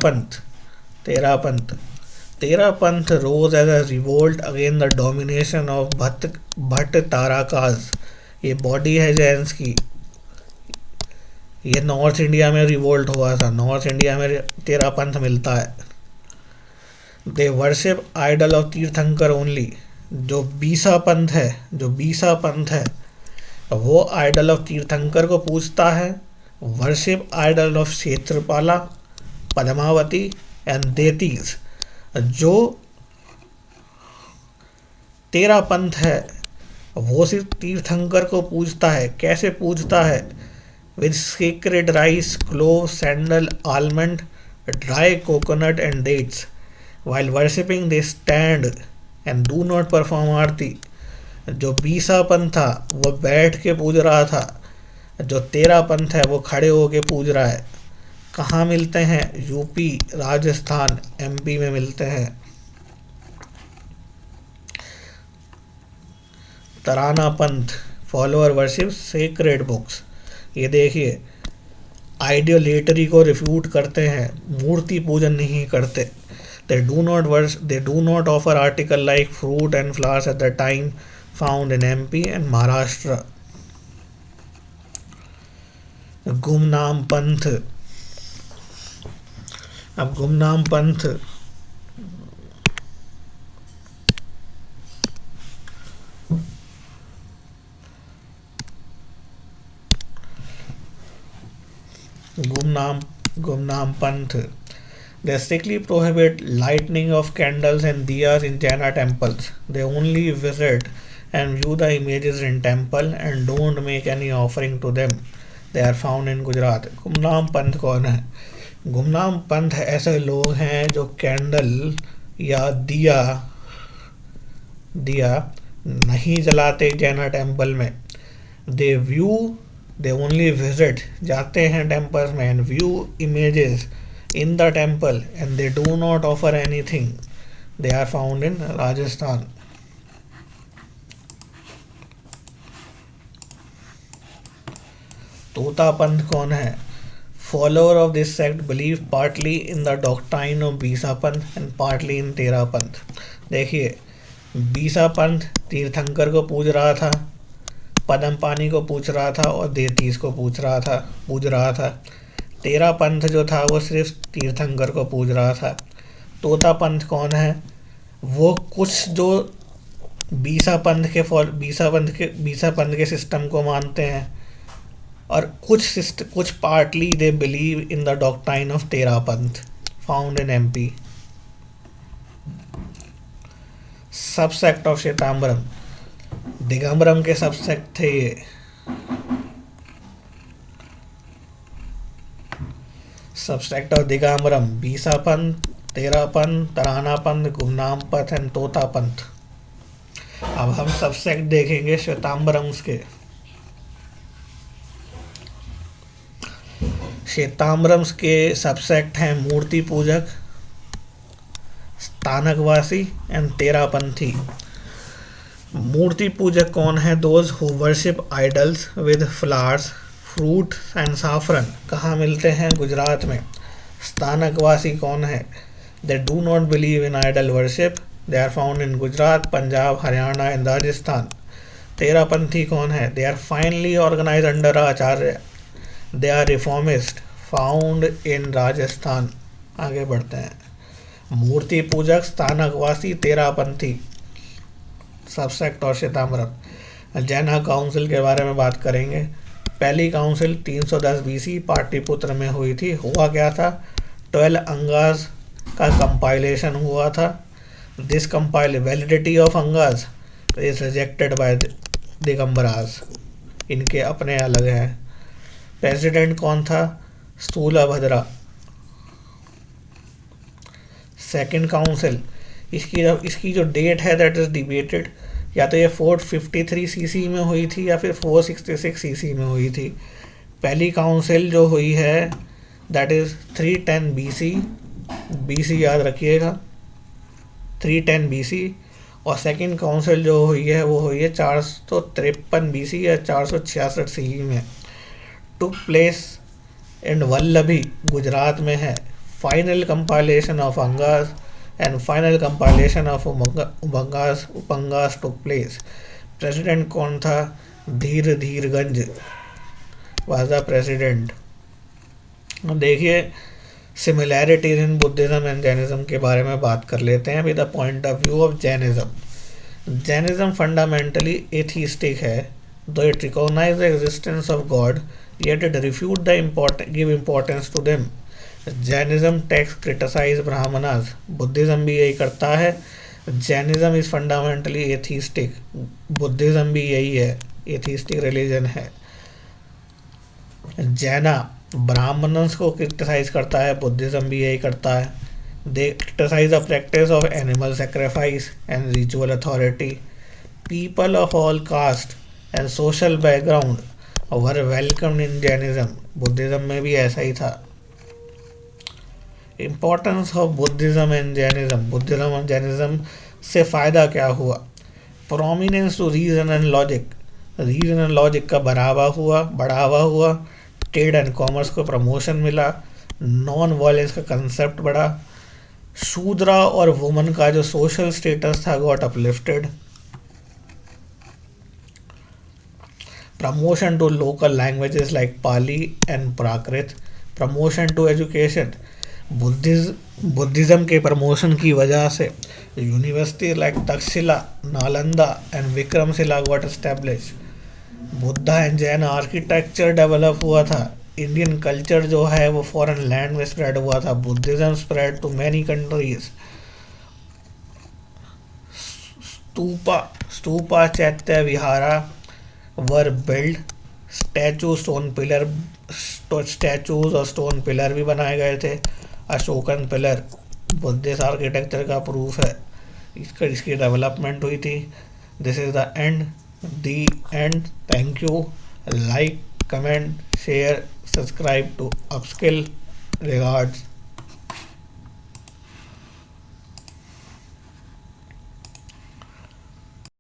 Panth rose as a revolt against the domination of Bhatt Tarakas। ये body है जैन्स की, ये north India में revolt हुआ था। North India में तेरा पंथ मिलता है। दे वर्शिप आइडल ऑफ तीर्थंकर ओनली। जो बीसा पंथ है वो आइडल ऑफ तीर्थंकर को पूजता है। Worship idol of Kshetrapala, Padmavati and deities. जो तेरा पंथ है वो सिर्फ तीर्थंकर को पूजता है। कैसे पूजता है? With sacred rice, clove, sandal, almond, dry coconut and dates. While worshipping they stand and do not perform aarti. जो बीसा पंथ था वो बैठ के पूज रहा था, जो तेरा पंथ है वो खड़े होके पूज रहा है। कहाँ मिलते हैं? यूपी, राजस्थान, एमपी में मिलते हैं। तराना पंथ फॉलोअर वर्शिप सेक्रेड बुक्स। ये देखिए, आइडियोलेटरी को रिफ्यूट करते हैं, मूर्ति पूजन नहीं करते। They do not offer article like fruit and flowers at the time found in MP and Maharashtra. गुमनाम पंथ। अब गुमनाम पंथ गुमनाम गुमनाम पंथ they strictly prohibit lighting of candles and diyas in Jaina temples. They only visit and view the images in temple and don't make any offering to them. They are found in Gujarat. गुमनाम पंथ कौन है? गुमनाम पंथ ऐसे लोग हैं जो कैंडल या दिया दिया नहीं जलाते जैना टेम्पल में. दे व्यू दे ओनली विजिट जाते हैं टेम्पल्स में and view images in the temple and they do not offer anything. They are found in Rajasthan. तोता पंथ कौन है? Follower of this sect believe partly in the doctrine of बीसा पंथ and partly in तेरा पंथ. देखिए, बीसा पंथ तीर्थंकर को पूज रहा था, पदम पानी को पूछ रहा था और देतीस को पूज रहा था. तेरा पंथ जो था वो सिर्फ तीर्थंकर को पूज रहा था. तोता पंथ कौन है? वो कुछ जो बीसा पंथ के सिस्टम को मानते हैं और कुछ partly they believe in the doctrine of Tera Panth. Found in MP. Subsect of Shvetambaram. Digambaram के सबसेक्ट थे ये. सबसेक्ट ऑफ दिगंबरम बीसा पंथ, तेरा पंथ, तराना पंथ, गुमनाम पंथ एंड तोता पंथ. अब हम सबसेक्ट देखेंगे श्वेतांबरम्स के. श्वेतांबरम्स के सबसेक्ट हैं मूर्ति पूजक, स्थानकवासी एंड तेरा पंथी. मूर्ति पूजक कौन है? Those who worship idols with flowers, fruit and saffron. कहाँ मिलते हैं? गुजरात में. स्थानकवासी कौन है? They do not believe in idol worship. They are found in Gujarat, Punjab, Haryana and Rajasthan. Tera Panthi कौन है? They are finally organise under acharya. They are reformist, found in Rajasthan. आगे बढ़ते हैं. मूर्ति पूजक, स्थानकवासी, तेरा पंथी. सबसेक्ट और श्वेतांबरम. जैना काउंसिल के बारे में बात करेंगे. पहली काउंसिल 310 बीसी पाटलिपुत्र में हुई थी. हुआ क्या था? 12 अंगास का कंपाइलेशन हुआ था. This validity of Angas is rejected by Digambaras. इनके अपने अलग हैं. प्रेसिडेंट कौन था? स्थूलभद्रा. सेकंड काउंसिल, इसकी जो डेट है दैट इज डिबेटेड. या तो ये 453 सीसी में हुई थी या फिर 466 सीसी में हुई थी. पहली काउंसिल जो हुई है दैट इज़ 310 बीसी याद रखिएगा, 310 बीसी. और सेकंड काउंसिल जो हुई है वो हुई है 453 बीसी या 466 सीई में. Took place in Vallabhi, Gujarat में है. Final compilation of angas and final compilation of Upangas took place. President कौन था? धीरगंज was the president. अब देखिए similarities in Buddhism and Jainism के बारे में बात कर लेते हैं with the point of view of Jainism. Jainism fundamentally atheistic है. though it recognizes the existence of God, yet it refutes give importance to them. Jainism text criticise Brahmanas. Buddhism भी यही करता है. Jainism is fundamentally atheistic. Buddhism भी यही है, atheistic religion है. जैना ब्राह्मणस को क्रिटिसाइज करता है, बुद्धिज्म भी यही करता है. They criticise the practice of animal sacrifice and ritual authority. People of all caste and social background were welcomed in Jainism. Buddhism में भी ऐसा ही था. Importance of Buddhism and Jainism. Buddhism और जैनिज्म से फ़ायदा क्या हुआ? Prominence to reason and logic. Reason and logic का बढ़ावा हुआ. ट्रेड एंड कॉमर्स को प्रमोशन मिला. नॉन वायलेंस का कंसेप्ट बढ़ा. शूद्रा और वुमन का जो सोशल स्टेटस था got uplifted. promotion to local languages like Pali and Prakrit, promotion to education, Buddhism के प्रमोशन की वजह से university like Takshashila, Nalanda and Vikramshila got establish. Buddha and Jain architecture develop हुआ था। इंडियन कल्चर जो है वो फॉरेन लैंड में स्प्रेड हुआ था। Buddhism spread to many countries. Stupa chaitya vihara were build. Statues और स्टोन पिलर भी बनाए गए थे। अशोकन पिलर बुद्धिस्ट आर्किटेक्चर का प्रूफ है। इसकी डेवलपमेंट हुई थी। This is the end. Thank you. Like, comment, share, subscribe to upskill. Regards.